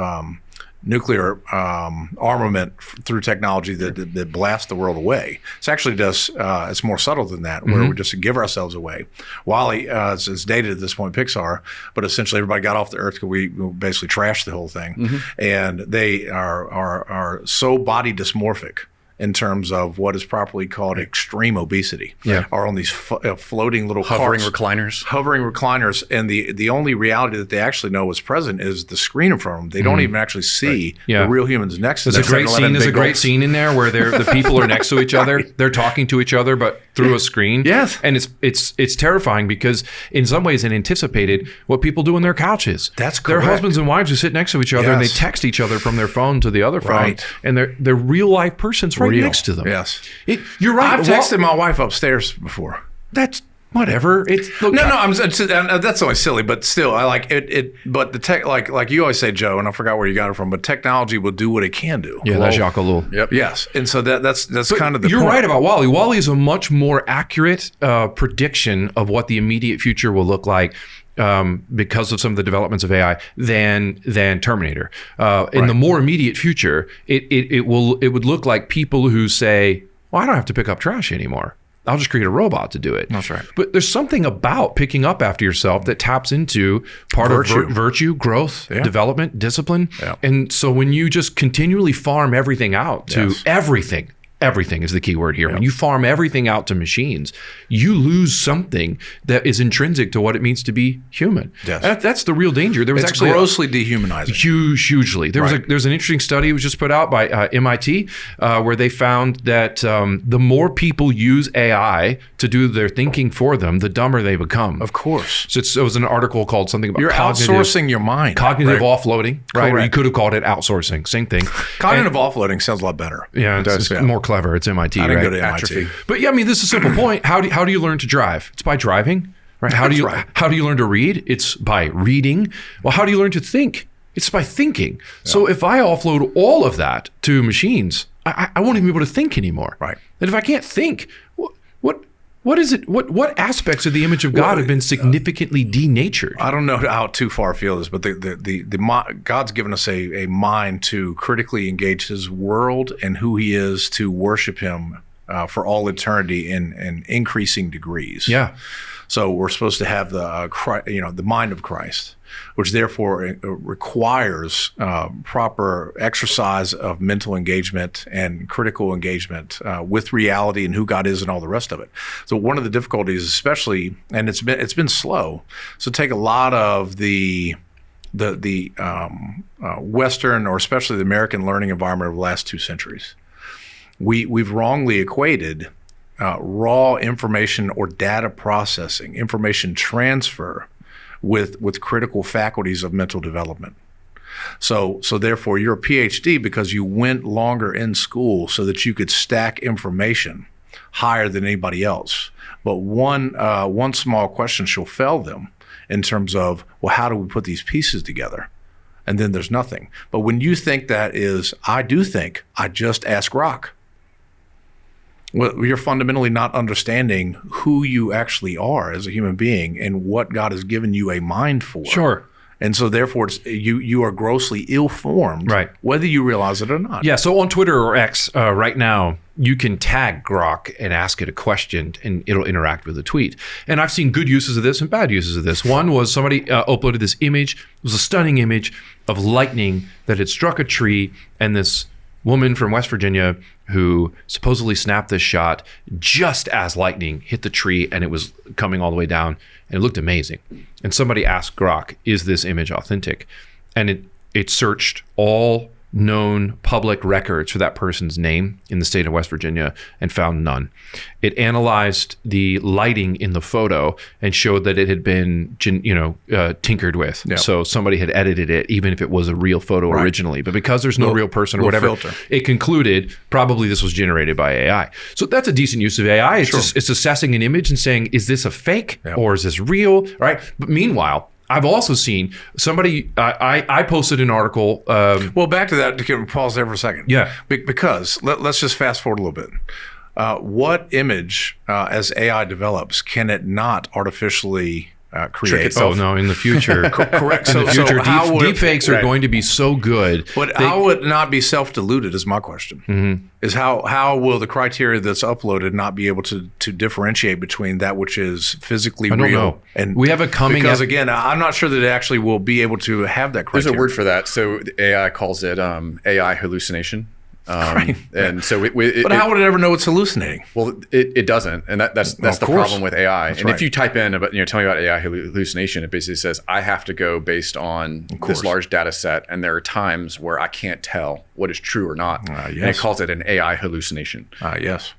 nuclear armament through technology that blasts the world away. It's actually it's more subtle than that, where we just give ourselves away. WALL-E is dated at this point, Pixar, but essentially everybody got off the earth because we basically trashed the whole thing. And they are so body dysmorphic in terms of what is properly called extreme obesity, are on these floating little hovering carts, recliners, and the only reality that they actually know is present is the screen in front of them. They don't even actually see the real humans next to them. There's a great scene in there where the people are next to each other. They're talking to each other, but through a screen. Yes, and it's terrifying because in some ways it anticipated what people do on their couches. That's correct. Their husbands and wives who sit next to each other and they text each other from their phone to the other phone, and they're real life persons right next to them. Yes, you're right. I've texted my wife upstairs before. That's whatever. That's always silly, but still, I like it. But the tech, like you always say, Joe, and I forgot where you got it from, but technology will do what it can do. Yeah, that's Jacques Ellul. Yep. Yes, and so that's kind of the. You're point. right about WALL-E. WALL-E is a much more accurate prediction of what the immediate future will look like. Because of some of the developments of AI than Terminator. In the more immediate future, it would look like people who say, well, I don't have to pick up trash anymore. I'll just create a robot to do it. That's right. But there's something about picking up after yourself that taps into part of virtue, growth, development, discipline. Yeah. And so when you just continually farm everything out to everything is the key word here. Yep. When you farm everything out to machines, you lose something that is intrinsic to what it means to be human. Yes. That's the real danger. There was it's actually grossly dehumanizing. Hugely. There's an interesting study that was just put out by MIT where they found that the more people use AI to do their thinking for them, the dumber they become. Of course. So it was an article called something about outsourcing your mind. Cognitive offloading, right? Correct. Or you could have called it outsourcing. Same thing. Cognitive offloading sounds a lot better. Yeah, it's more clever. It's MIT, I didn't right? go to MIT. Atrophy. But yeah, I mean, this is a simple point. How do you learn to drive? It's by driving, right? How do you learn to read? It's by reading. Well, how do you learn to think? It's by thinking. Yeah. So if I offload all of that to machines, I won't even be able to think anymore. Right. And if I can't think, what is it? What aspects of the image of God have been significantly denatured? I don't know how too far afield is, but God's given us a mind to critically engage His world and who He is, to worship Him for all eternity in increasing degrees. Yeah. So we're supposed to have the mind of Christ, which therefore requires proper exercise of mental engagement and critical engagement with reality and who God is and all the rest of it. So one of the difficulties, especially, and it's been slow. So take a lot of the Western, or especially the American learning environment of the last 2 centuries. We've wrongly equated raw information or data processing, information transfer, with critical faculties of mental development. So therefore, you're a PhD because you went longer in school so that you could stack information higher than anybody else. But one small question shall fail them in terms of, well, how do we put these pieces together? And then there's nothing. But when you think that is, I do think, I just ask Grok. Well, you're fundamentally not understanding who you actually are as a human being and what God has given you a mind for. Sure. And so therefore, you are grossly ill-formed, right, whether you realize it or not. Yeah, so on Twitter or X right now, you can tag Grok and ask it a question, and it'll interact with the tweet. And I've seen good uses of this and bad uses of this. One was somebody uploaded this image. It was a stunning image of lightning that had struck a tree, and this woman from West Virginia who supposedly snapped this shot just as lightning hit the tree, and it was coming all the way down, and it looked amazing. And somebody asked Grok, is this image authentic? And it searched all known public records for that person's name in the state of West Virginia and found none. It analyzed the lighting in the photo and showed that it had been, tinkered with. Yep. So somebody had edited it, even if it was a real photo originally. But because there's no real person or whatever, it concluded probably this was generated by AI. So that's a decent use of AI. It's just, it's assessing an image and saying, is this a fake or is this real? Right. But meanwhile, I've also seen somebody, I posted an article. Well, back to that, to pause there for a second. Yeah. Because let's just fast forward a little bit. What image, as AI develops, can it not artificially create? Oh, no, in the future. Correct. In the future, deepfakes are going to be so good. But how would it not be self-diluted is my question. Mm-hmm. Is how will the criteria that's uploaded not be able to differentiate between that which is physically real? And we have a coming... Because again, I'm not sure that it actually will be able to have that criteria. There's a word for that. So the AI calls it AI hallucination. Right. And so but how would it ever know it's hallucinating? Well, it doesn't, and that's the problem with AI. That's and if you type in about tell me about AI hallucination, it basically says I have to go based on this large data set, and there are times where I can't tell what is true or not. Yes. And it calls it an AI hallucination. Yes.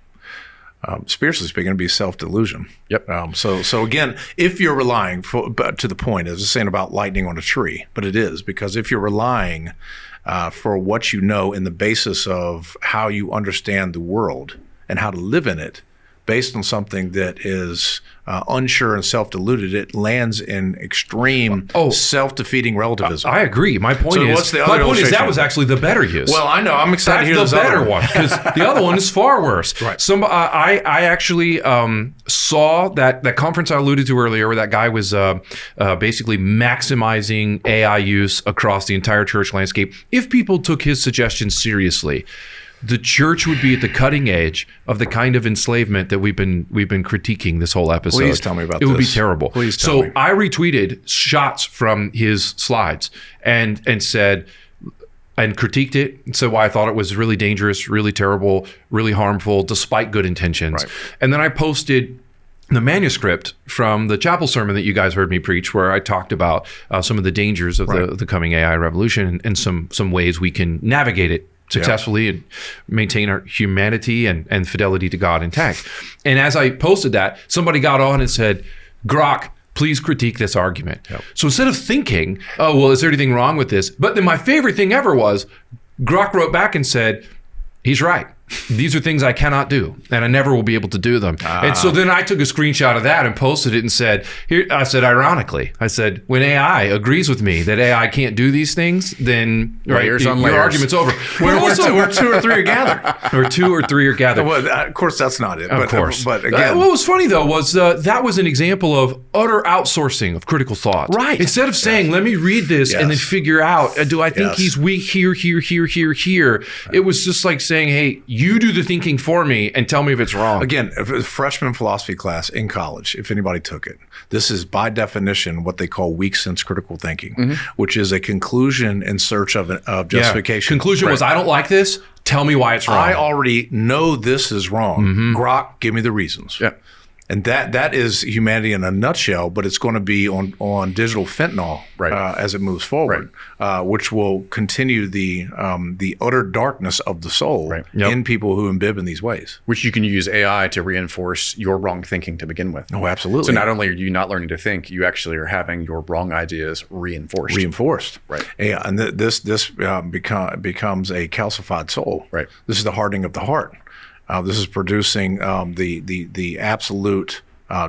Spiritually speaking, it'd be self-delusion. Yep. So again, if you're relying to the point, as I was saying about lightning on a tree, but it is because if you're relying for what you know in the basis of how you understand the world and how to live in it, based on something that is unsure and self-deluded, it lands in extreme self-defeating relativism. I agree. My point is that was actually the better use. Well, I know. I'm excited to hear this better one because the other one is far worse. Right. I actually saw that conference I alluded to earlier where that guy was basically maximizing AI use across the entire church landscape. If people took his suggestions seriously, the church would be at the cutting edge of the kind of enslavement that we've been critiquing this whole episode. Please tell me about this. It would be terrible. Please tell me. I retweeted shots from his slides and said and critiqued it and said why I thought it was really dangerous, really terrible, really harmful, despite good intentions. Right. And then I posted the manuscript from the chapel sermon that you guys heard me preach, where I talked about some of the dangers of the coming AI revolution and some ways we can navigate it successfully and maintain our humanity and fidelity to God intact. And as I posted that, somebody got on and said, Grok, please critique this argument. Yep. So instead of thinking, oh, well, is there anything wrong with this? But then my favorite thing ever was Grok wrote back and said, he's right. these are things I cannot do, and I never will be able to do them. And so then I took a screenshot of that and posted it and said, here, I said, ironically, I said, when AI agrees with me that AI can't do these things, then your argument's over. Where 2 or 3 are gathered. Or 2 or 3 are gathered. Well, of course, that's not it. Of course. But again. What was funny, though, was that was an example of utter outsourcing of critical thought. Right. Instead of saying, let me read this and then figure out, do I think he's weak here, here? It was just like saying, hey, you do the thinking for me and tell me if it's wrong. Again, a freshman philosophy class in college, if anybody took it, this is by definition what they call weak sense critical thinking, which is a conclusion in search of justification. Conclusion was, I don't like this. Tell me why it's wrong. I already know this is wrong. Grok, give me the reasons. Yeah. And that is humanity in a nutshell, but it's going to be on digital fentanyl as it moves forward, which will continue the utter darkness of the soul in people who imbibe in these ways. Which you can use AI to reinforce your wrong thinking to begin with. Oh, absolutely. So not only are you not learning to think, you actually are having your wrong ideas reinforced. Right. Yeah, and this becomes a calcified soul. Right. This is the hardening of the heart. This is producing the absolute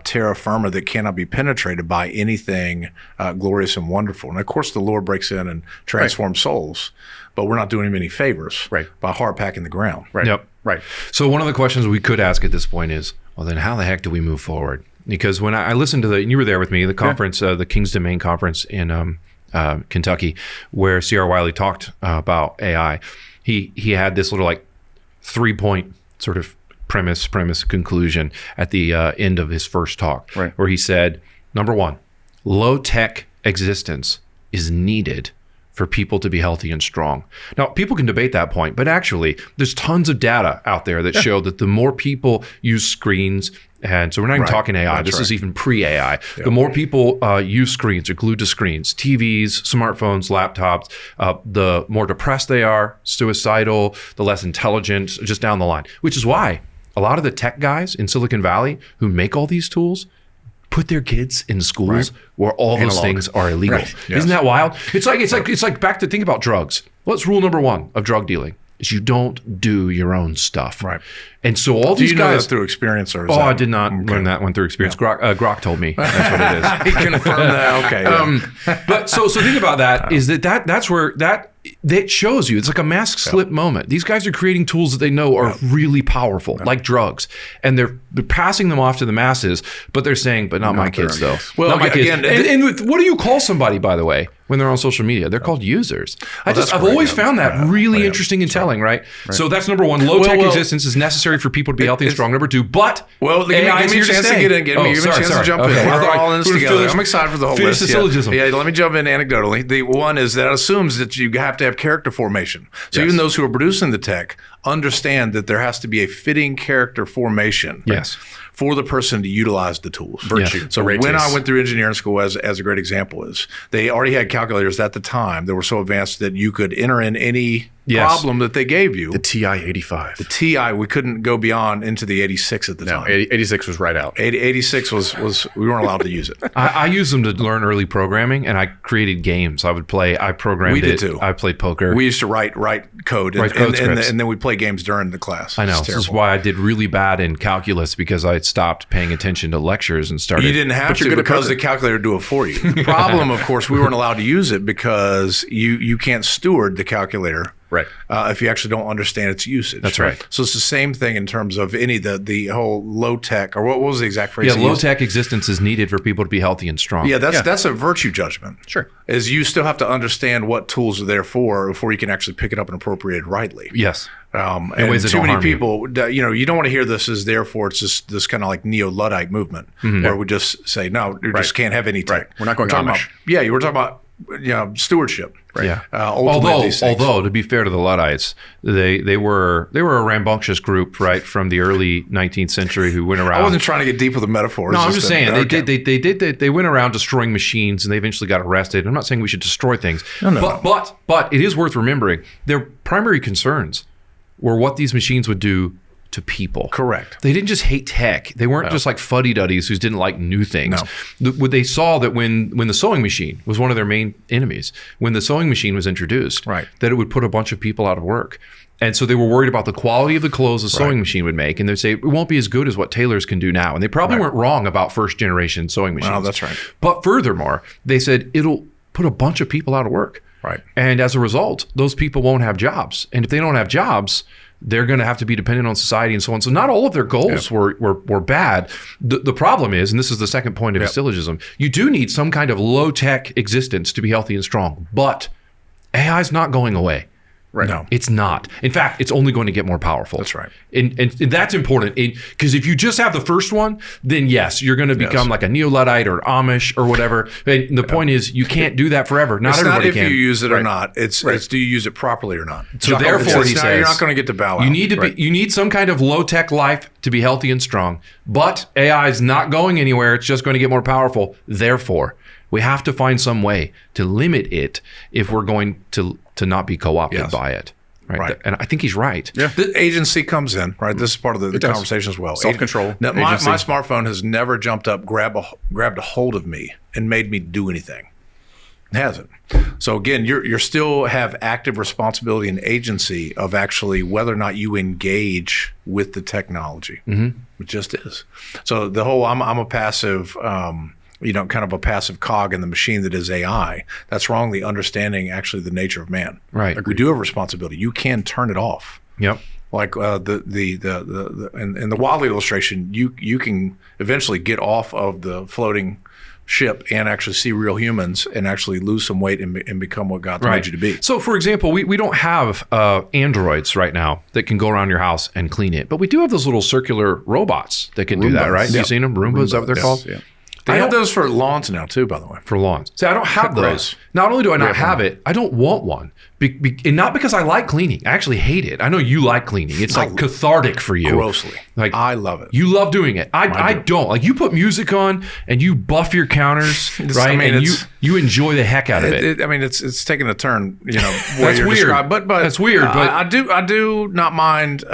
terra firma that cannot be penetrated by anything glorious and wonderful. And of course, the Lord breaks in and transforms souls, but we're not doing him any favors by hard packing the ground. Right. Yep. Right. So one of the questions we could ask at this point is, well, then how the heck do we move forward? Because when I listened to and you were there with me, the conference, the King's Domain conference in Kentucky, where C.R. Wiley talked about AI, he had this little 3-point sort of premise, conclusion at the end of his first talk, where he said, number 1, low-tech existence is needed for people to be healthy and strong. Now, people can debate that point, but actually, there's tons of data out there that show that the more people use screens, and so we're not even talking AI, this is even pre-AI. The more people use screens, are glued to screens, TVs, smartphones, laptops, the more depressed they are, suicidal, the less intelligent, just down the line. Which is why a lot of the tech guys in Silicon Valley who make all these tools put their kids in schools where all those things are illegal. Isn't that wild? It's like back to think about drugs. What's rule number 1 of drug dealing? Is you don't do your own stuff. Right. And so all these guys... Do you know that through experience? Or I did not learn that one through experience. Grok told me that's what it is. He confirmed that. Okay. But so think about that, is that's where that shows you, it's like a mask slip moment. These guys are creating tools that they know are really powerful, like drugs. And they're passing them off to the masses, but they're saying, but not my kids though. Well, not my kids. Again, and what do you call somebody, by the way, when they're on social media? They're called users. I've always found that really interesting and telling, right? So that's number 1. Low-tech existence is necessary for people to be healthy and strong. Number 2, but give me a chance to get in. Give me a chance to jump in. We're all in this together. I'm excited for the whole list. Finish the syllogism. Yeah, let me jump in anecdotally. The one is that assumes that you have to have character formation. So even those who are producing the tech understand that there has to be a fitting character formation. Yes. For the person to utilize the tools. Virtue. So when I went through engineering school, as a great example is, they already had calculators at the time that were so advanced that you could enter in any problem that they gave you. The TI-85. The TI, we couldn't go beyond into the 86 at the time. 86 was right out. 86 was we weren't allowed to use it. I used them to learn early programming, and I created games. I programmed it. We did too. I played poker. We used to write code. And then we play games during the class. I know. This is why I did really bad in calculus, because I stopped paying attention to lectures and started. You didn't have to, because the calculator would do it for you. The problem, of course, we weren't allowed to use it because you can't steward the calculator. Right. If you actually don't understand its usage. That's right. So it's the same thing in terms of the whole low tech, or what was the exact phrase? Yeah, low tech existence is needed for people to be healthy and strong. Yeah, that's a virtue judgment. Sure. Is you still have to understand what tools are there for before you can actually pick it up and appropriate it rightly. Yes. And too many people, you don't want to hear this as therefore it's just this kind of like neo-Luddite movement where we just say, no, you just can't have any tech. Right. We're not going Amish. You were talking about stewardship. Right. Yeah. Although to be fair to the Luddites, they were a rambunctious group, right, from the early 19th century who went around. I wasn't trying to get deep with the metaphors. No, I'm just saying they went around destroying machines, and they eventually got arrested. I'm not saying we should destroy things, but it is worth remembering their primary concerns were what these machines would do to people. Correct. They didn't just hate tech. They weren't just like fuddy-duddies who didn't like new things. No. They saw that when the sewing machine was one of their main enemies, when the sewing machine was introduced, that it would put a bunch of people out of work. And so they were worried about the quality of the clothes the sewing machine would make. And they'd say, it won't be as good as what tailors can do now. And they probably weren't wrong about first generation sewing machines. Well, that's right. But furthermore, they said it'll put a bunch of people out of work. Right. And as a result, those people won't have jobs. And if they don't have jobs, they're going to have to be dependent on society and so on. So not all of their goals were bad. The problem is, and this is the second point of his syllogism, you do need some kind of low-tech existence to be healthy and strong. But AI is not going away. Right. No. It's not. In fact, it's only going to get more powerful. That's right. And that's important. Because if you just have the first one, then yes, you're going to become like a Neo-Luddite or Amish or whatever. And the point is, you can't do that forever. Not everybody if can. you use it or not. It's do you use it properly or not? So therefore, he says, you're not going to get to bow out. You need to you need some kind of low-tech life to be healthy and strong. But AI is not going anywhere. It's just going to get more powerful. Therefore, we have to find some way to limit it if we're going to not be co-opted by it. Right. And I think he's right. Yeah. The agency comes in, right? This is part of the conversation as well. Self-control. Now, my smartphone has never jumped up, grabbed a hold of me and made me do anything. It hasn't. So again, you're still have active responsibility and agency of actually whether or not you engage with the technology. Mm-hmm. It just is. So the whole I'm a passive kind of a passive cog in the machine that is AI. That's wrongly understanding actually the nature of man. Right. Like we do have responsibility. You can turn it off. Yep. Like in the Wally illustration, you can eventually get off of the floating ship and actually see real humans and actually lose some weight and become what God's made you to be. So, for example, we don't have androids right now that can go around your house and clean it, but we do have those little circular robots that can do that, right? You've seen them? Roomba, is that what they're called? Yeah. They have those for lawns now too, by the way. For lawns. See, I don't have those. Not only do I not have it, I don't want one. And not because I like cleaning. I actually hate it. I know you like cleaning. It's like cathartic for you. Grossly. Like I love it. You love doing it. I don't. Like you put music on and you buff your counters, right? I mean, and you enjoy the heck out of it. It's taking a turn, That's weird. But that's weird. But I do not mind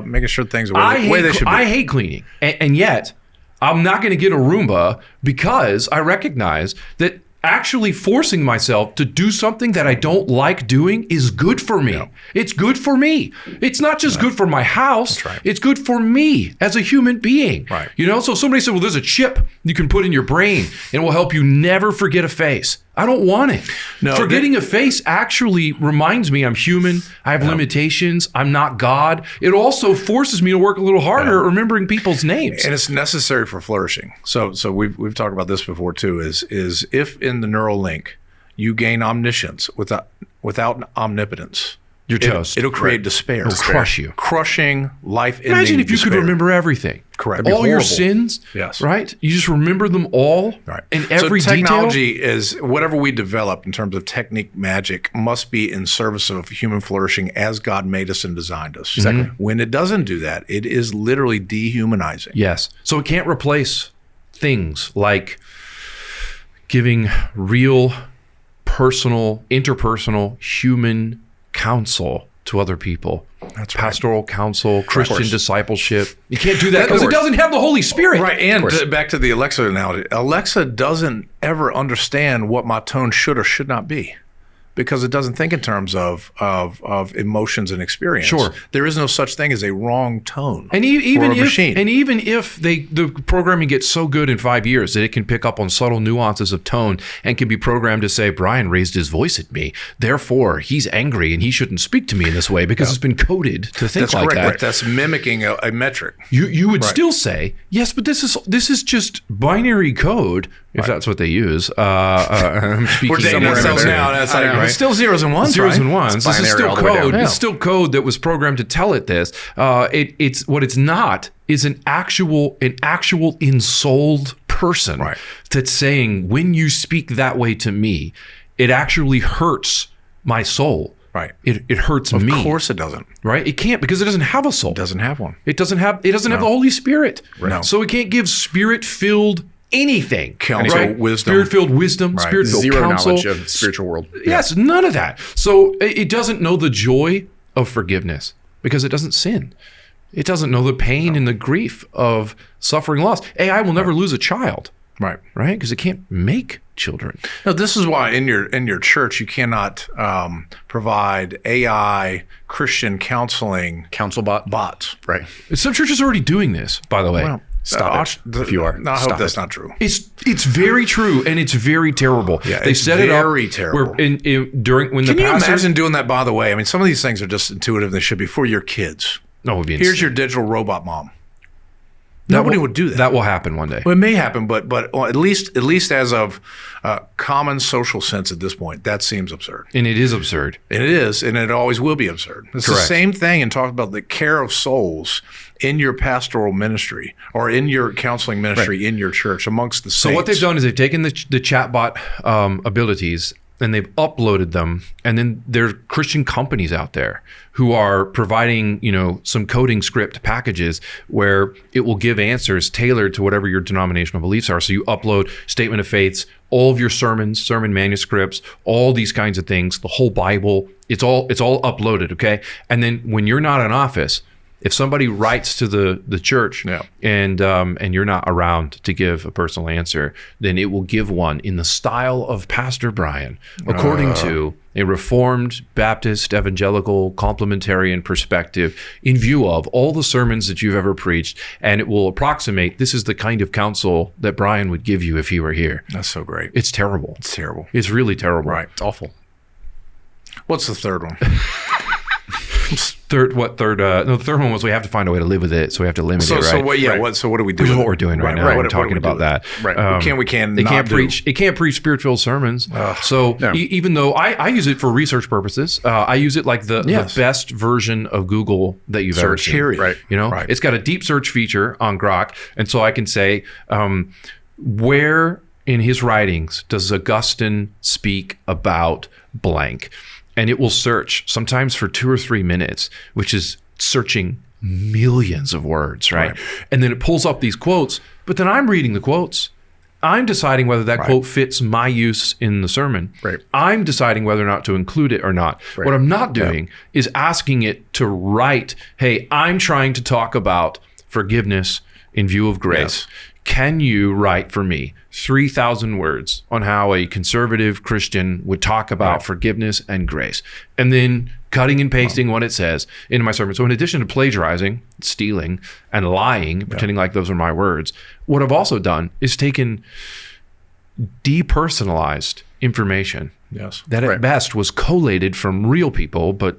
making sure things are the way they should be. I hate cleaning, and yet I'm not going to get a Roomba because I recognize that actually forcing myself to do something that I don't like doing is good for me. Yeah. It's good for me. It's not just good for my house. That's right. It's good for me as a human being. Right. So somebody said, well, there's a chip you can put in your brain and it will help you never forget a face. I don't want it. No, forgetting a face actually reminds me I'm human. I have limitations. I'm not God. It also forces me to work a little harder remembering people's names. And it's necessary for flourishing. So we've talked about this before too, is if in the neural link you gain omniscience without omnipotence, you're toast. It'll create despair. It'll crush you. Crushing, life-ending Imagine if you despair. could remember everything. Correct. All your sins. Yes. Right? You just remember them all. Right. And every so technology detail. is whatever we develop in terms of technique, magic must be in service of human flourishing as God made us and designed us. Exactly. When it doesn't do that, it is literally dehumanizing. Yes. So it can't replace things like giving real, personal, interpersonal, human counsel to other people. That's right. Pastoral counsel, Christian discipleship. You can't do that because it doesn't have the Holy Spirit. Right. And back to the Alexa analogy. Alexa doesn't ever understand what my tone should or should not be because it doesn't think in terms of emotions and experience. Sure. There is no such thing as a wrong tone and even for a machine. Even if the programming gets so good in 5 years that it can pick up on subtle nuances of tone and can be programmed to say, Brian raised his voice at me, therefore he's angry and he shouldn't speak to me in this way because it's been coded to think That's like correct. that. Right. That's mimicking a metric. You would still say, yes, but this is just binary code, if that's what they use. I'm speaking We're dating ourselves now. That's like, right? It's still zeros and ones, Zeros right? and ones. This is binary still all the way down. code. Yeah. It's still code that was programmed to tell it this. It's what it's not is an actual ensouled person that's saying, when you speak that way to me, it actually hurts my soul. Right. It hurts me. Of course it doesn't. Right? It can't because it doesn't have a soul. It doesn't have one. It doesn't have the Holy Spirit. Right. No. So it can't give spirit-filled anything. Counsel, wisdom. Spirit-filled wisdom, spirit-filled Zero counsel. knowledge of the spiritual world. Yes, none of that. So it doesn't know the joy of forgiveness because it doesn't sin. It doesn't know the pain and the grief of suffering loss. AI will never lose a child. Right. Right? Because it can't make children. No, this is why in your church you cannot provide AI Christian counseling Counsel bots. Right. Some churches are already doing this, by the way. Well, Stop it, if you are. No, I Stop hope that's it. not true. It's very true, and it's very terrible. Yeah, they it's set it up very terrible. where during when Can the you pastors, imagine doing that? By the way, I mean, some of these things are just intuitive. They should be for your kids. No, it would be Here's insane. your digital robot mom. Nobody would do that. That will happen one day. Well, it may happen, but at least as of common social sense at this point, that seems absurd. And it is absurd. And it is, and it always will be absurd. It's the Correct. same thing in talking about the care of souls in your pastoral ministry or in your counseling ministry in your church amongst the saints. So what they've done is they've taken the chatbot abilities and they've uploaded them, and then there are Christian companies out there who are providing, some coding script packages where it will give answers tailored to whatever your denominational beliefs are. So you upload statement of faiths, all of your sermons, sermon manuscripts, all these kinds of things, the whole Bible. It's all uploaded, okay? And then when you're not in office, if somebody writes to the church and you're not around to give a personal answer, then it will give one in the style of Pastor Brian, according to a Reformed, Baptist, Evangelical, complementarian perspective in view of all the sermons that you've ever preached. And it will approximate, this is the kind of counsel that Brian would give you if he were here. That's so great. It's terrible. It's terrible. It's really terrible. Right. It's awful. What's the third one? The third one was we have to find a way to live with it, so we have to limit it, right? So what? Yeah. Right. So what do we do? Which is with what it? we're doing right now. Right. We're What do talking we about do that. Right. We can't. It not can't do- preach. It can't preach spirit-filled sermons. So even though I use it for research purposes, I use it like the best version of Google that you've ever seen. Period. Right. Right. It's got a deep search feature on Grok, and so I can say, where in his writings does Augustine speak about blank? And it will search sometimes for 2 or 3 minutes, which is searching millions of words, right? And then it pulls up these quotes, but then I'm reading the quotes. I'm deciding whether that quote fits my use in the sermon. Right. I'm deciding whether or not to include it or not. Right. What I'm not doing is asking it to write, hey, I'm trying to talk about forgiveness in view of grace. Can you write for me 3,000 words on how a conservative Christian would talk about forgiveness and grace? And then cutting and pasting what it says into my sermon. So in addition to plagiarizing, stealing, and lying, pretending like those are my words, what I've also done is taken depersonalized information that at best was collated from real people, but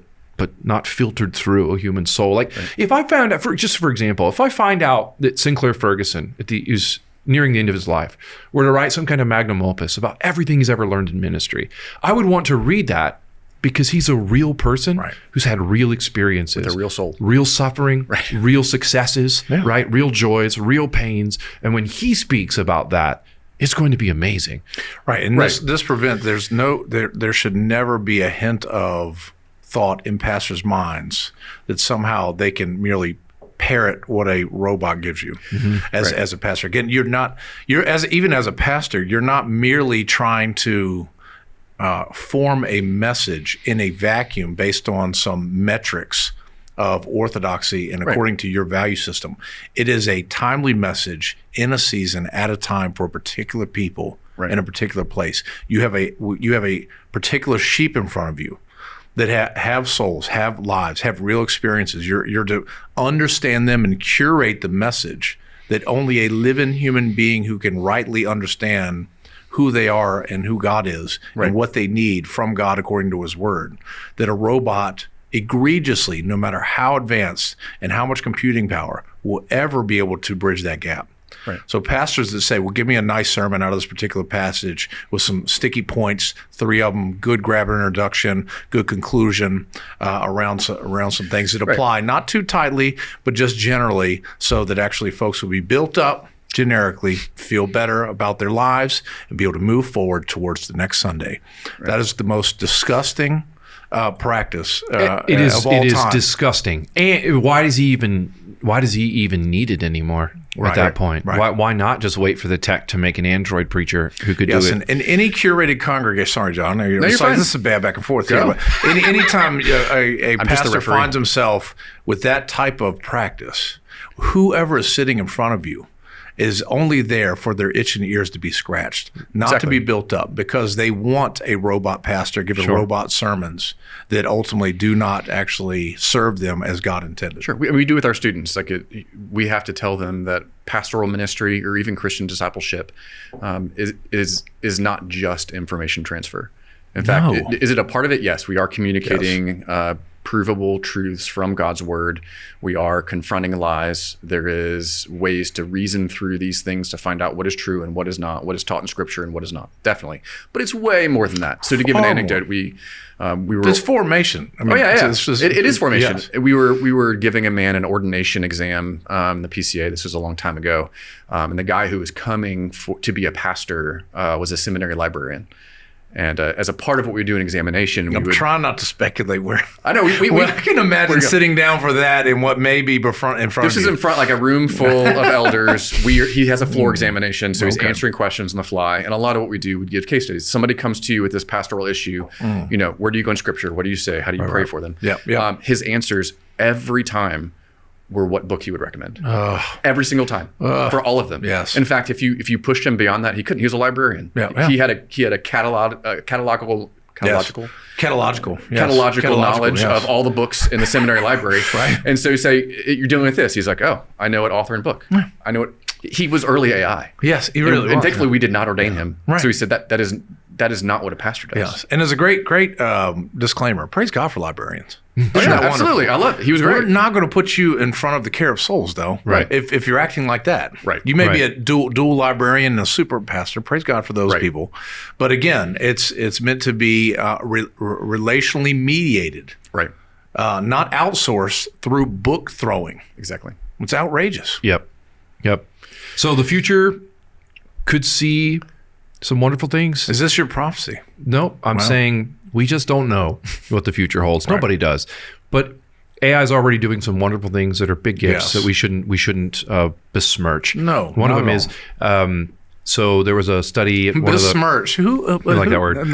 not filtered through a human soul. Like if I found out, for example, if I find out that Sinclair Ferguson is nearing the end of his life were to write some kind of magnum opus about everything he's ever learned in ministry, I would want to read that because he's a real person who's had real experiences. With a real soul. Real suffering, real successes, real joys, real pains. And when he speaks about that, it's going to be amazing. Right. And this prevent, there should never be a hint of thought in pastors' minds that somehow they can merely parrot what a robot gives you as a pastor. Again, even as a pastor, you're not merely trying to form a message in a vacuum based on some metrics of orthodoxy and according to your value system. It is a timely message in a season at a time for a particular people in a particular place. You have a particular sheep in front of you that have souls, have lives, have real experiences. You're to understand them and curate the message that only a living human being who can rightly understand who they are and who God is and what they need from God according to his word, that a robot egregiously, no matter how advanced and how much computing power, will ever be able to bridge that gap. Right. So pastors that say, well, give me a nice sermon out of this particular passage with some sticky points, 3 of them, good grabber introduction, good conclusion around some things that apply, not too tightly, but just generally, so that actually folks will be built up generically, feel better about their lives, and be able to move forward towards the next Sunday. That is the most disgusting practice of all time. It is disgusting. And why does he even need it anymore at that point? Why not just wait for the tech to make an Android preacher who could do it? And any curated congregation, sorry, John, you're fine. This is a bad back and forth here, but anytime a pastor finds himself with that type of practice, whoever is sitting in front of you is only there for their itching ears to be scratched, not to be built up, because they want a robot pastor giving robot sermons that ultimately do not actually serve them as God intended. Sure. We do with our students. Like we have to tell them that pastoral ministry or even Christian discipleship is not just information transfer. In fact, is it a part of it? Yes, we are communicating provable truths from God's word. We are confronting lies. There is ways to reason through these things to find out what is true and what is not, what is taught in Scripture and what is not. Definitely, but it's way more than that. So to give an anecdote, we were. It's formation. I mean, it is formation. Yes. We were giving a man an ordination exam, the PCA. This was a long time ago, and the guy who was coming to be a pastor was a seminary librarian. And as a part of what we do in examination, I'm trying not to speculate where. I know. I can imagine sitting down for that in what may be in front of This is in front, like a room full of elders. He has a floor examination, so he's answering questions on the fly. And a lot of what we do, we give case studies. Somebody comes to you with this pastoral issue. Where do you go in Scripture? What do you say? How do you pray for them? Yeah. His answers every time were what book he would recommend. Every single time for all of them. Yes. In fact, if you pushed him beyond that, he couldn't. He was a librarian. Yeah. He had a catalogical knowledge of all the books in the seminary library. Right. And so you say, you're dealing with this. He's like, oh, I know it author and book. I know it. He was early AI. Yes, he really was. And thankfully we did not ordain him. Right. So he said that is not what a pastor does. Yes. And as a great disclaimer, praise God for librarians. Absolutely. I love it. He was great. We're not going to put you in front of the care of souls, though. Right. If you're acting like that. Right. You may be a dual librarian and a super pastor. Praise God for those people. But again, it's meant to be relationally mediated. Right. Not outsourced through book throwing. Exactly. It's outrageous. Yep. So the future could see some wonderful things. Is this your prophecy? No, I'm saying we just don't know what the future holds. Nobody does. But AI is already doing some wonderful things that are big gifts that we shouldn't besmirch. No, one of them is. So there was a study. Besmirch. Who? I like that word.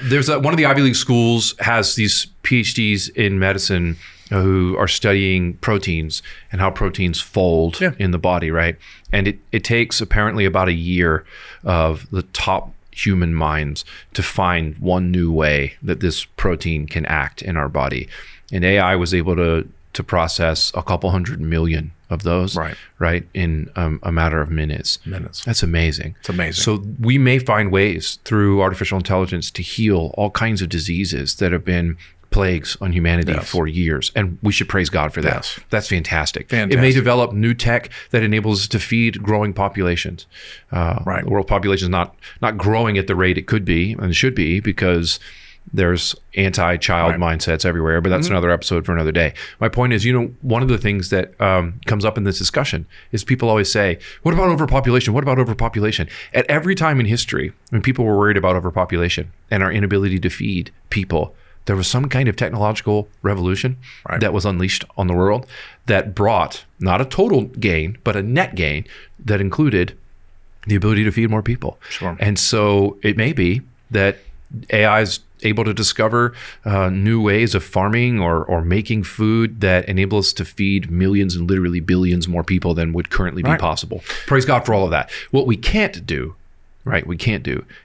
There's one of the Ivy League schools has these PhDs in medicine who are studying proteins and how proteins fold in the body, right? And it takes apparently about a year of the top human minds to find one new way that this protein can act in our body. And AI was able to process a couple 100 million of those, right, in a matter of minutes. That's amazing. It's amazing. So we may find ways through artificial intelligence to heal all kinds of diseases that have been plagues on humanity for years, and we should praise God for that. That's fantastic. It may develop new tech that enables us to feed growing populations. The world population is not growing at the rate it could be and should be because there's anti-child mindsets everywhere, but that's another episode for another day. My point is, one of the things that comes up in this discussion is people always say, what about overpopulation? What about overpopulation? At every time in history, when people were worried about overpopulation and our inability to feed people, there was some kind of technological revolution that was unleashed on the world that brought not a total gain, but a net gain that included the ability to feed more people. Sure. And so it may be that AI is able to discover new ways of farming or making food that enable us to feed millions and literally billions more people than would currently be possible. Praise God for all of that. What we can't do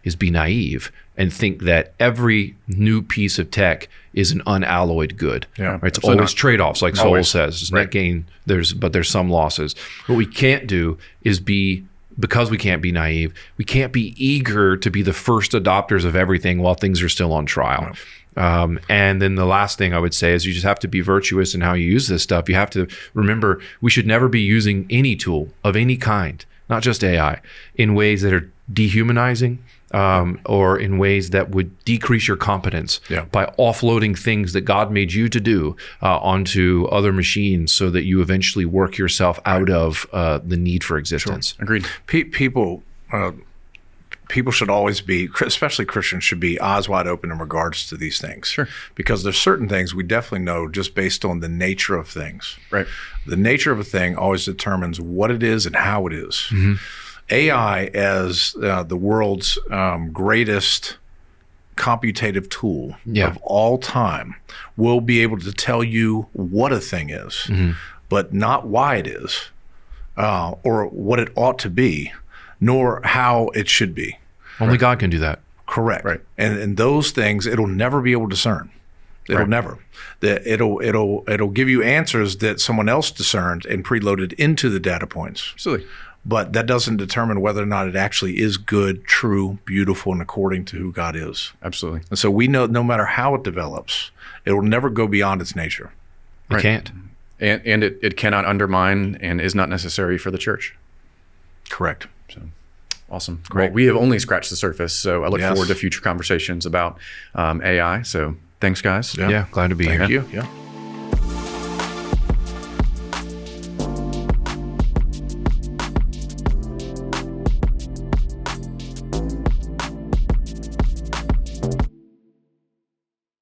is be naive and think that every new piece of tech is an unalloyed good. It's always trade-offs, like Sol says. There's net gain, but there's some losses. What we can't do is because we can't be naive, we can't be eager to be the first adopters of everything while things are still on trial. And then the last thing I would say is you just have to be virtuous in how you use this stuff. You have to remember we should never be using any tool of any kind, not just AI, in ways that are dehumanizing or in ways that would decrease your competence by offloading things that God made you to do onto other machines so that you eventually work yourself out of the need for existence. Sure. Agreed. People should always be, especially Christians, should be eyes wide open in regards to these things. Sure. Because there's certain things we definitely know just based on the nature of things. Right. The nature of a thing always determines what it is and how it is. Mm-hmm. AI as the world's greatest computative tool of all time will be able to tell you what a thing is, but not why it is. or what it ought to be, nor how it should be. Only God can do that. Correct. Right. And those things it'll never be able to discern. It'll never. It'll give you answers that someone else discerned and preloaded into the data points. Absolutely. But that doesn't determine whether or not it actually is good, true, beautiful, and according to who God is. Absolutely. And so we know no matter how it develops, it will never go beyond its nature. It can't. And it cannot undermine and is not necessary for the church. Correct. So awesome. Great. Well, we have only scratched the surface, so I look forward to future conversations about AI. So thanks, guys. Yeah, glad to be here. Thank you. Yeah.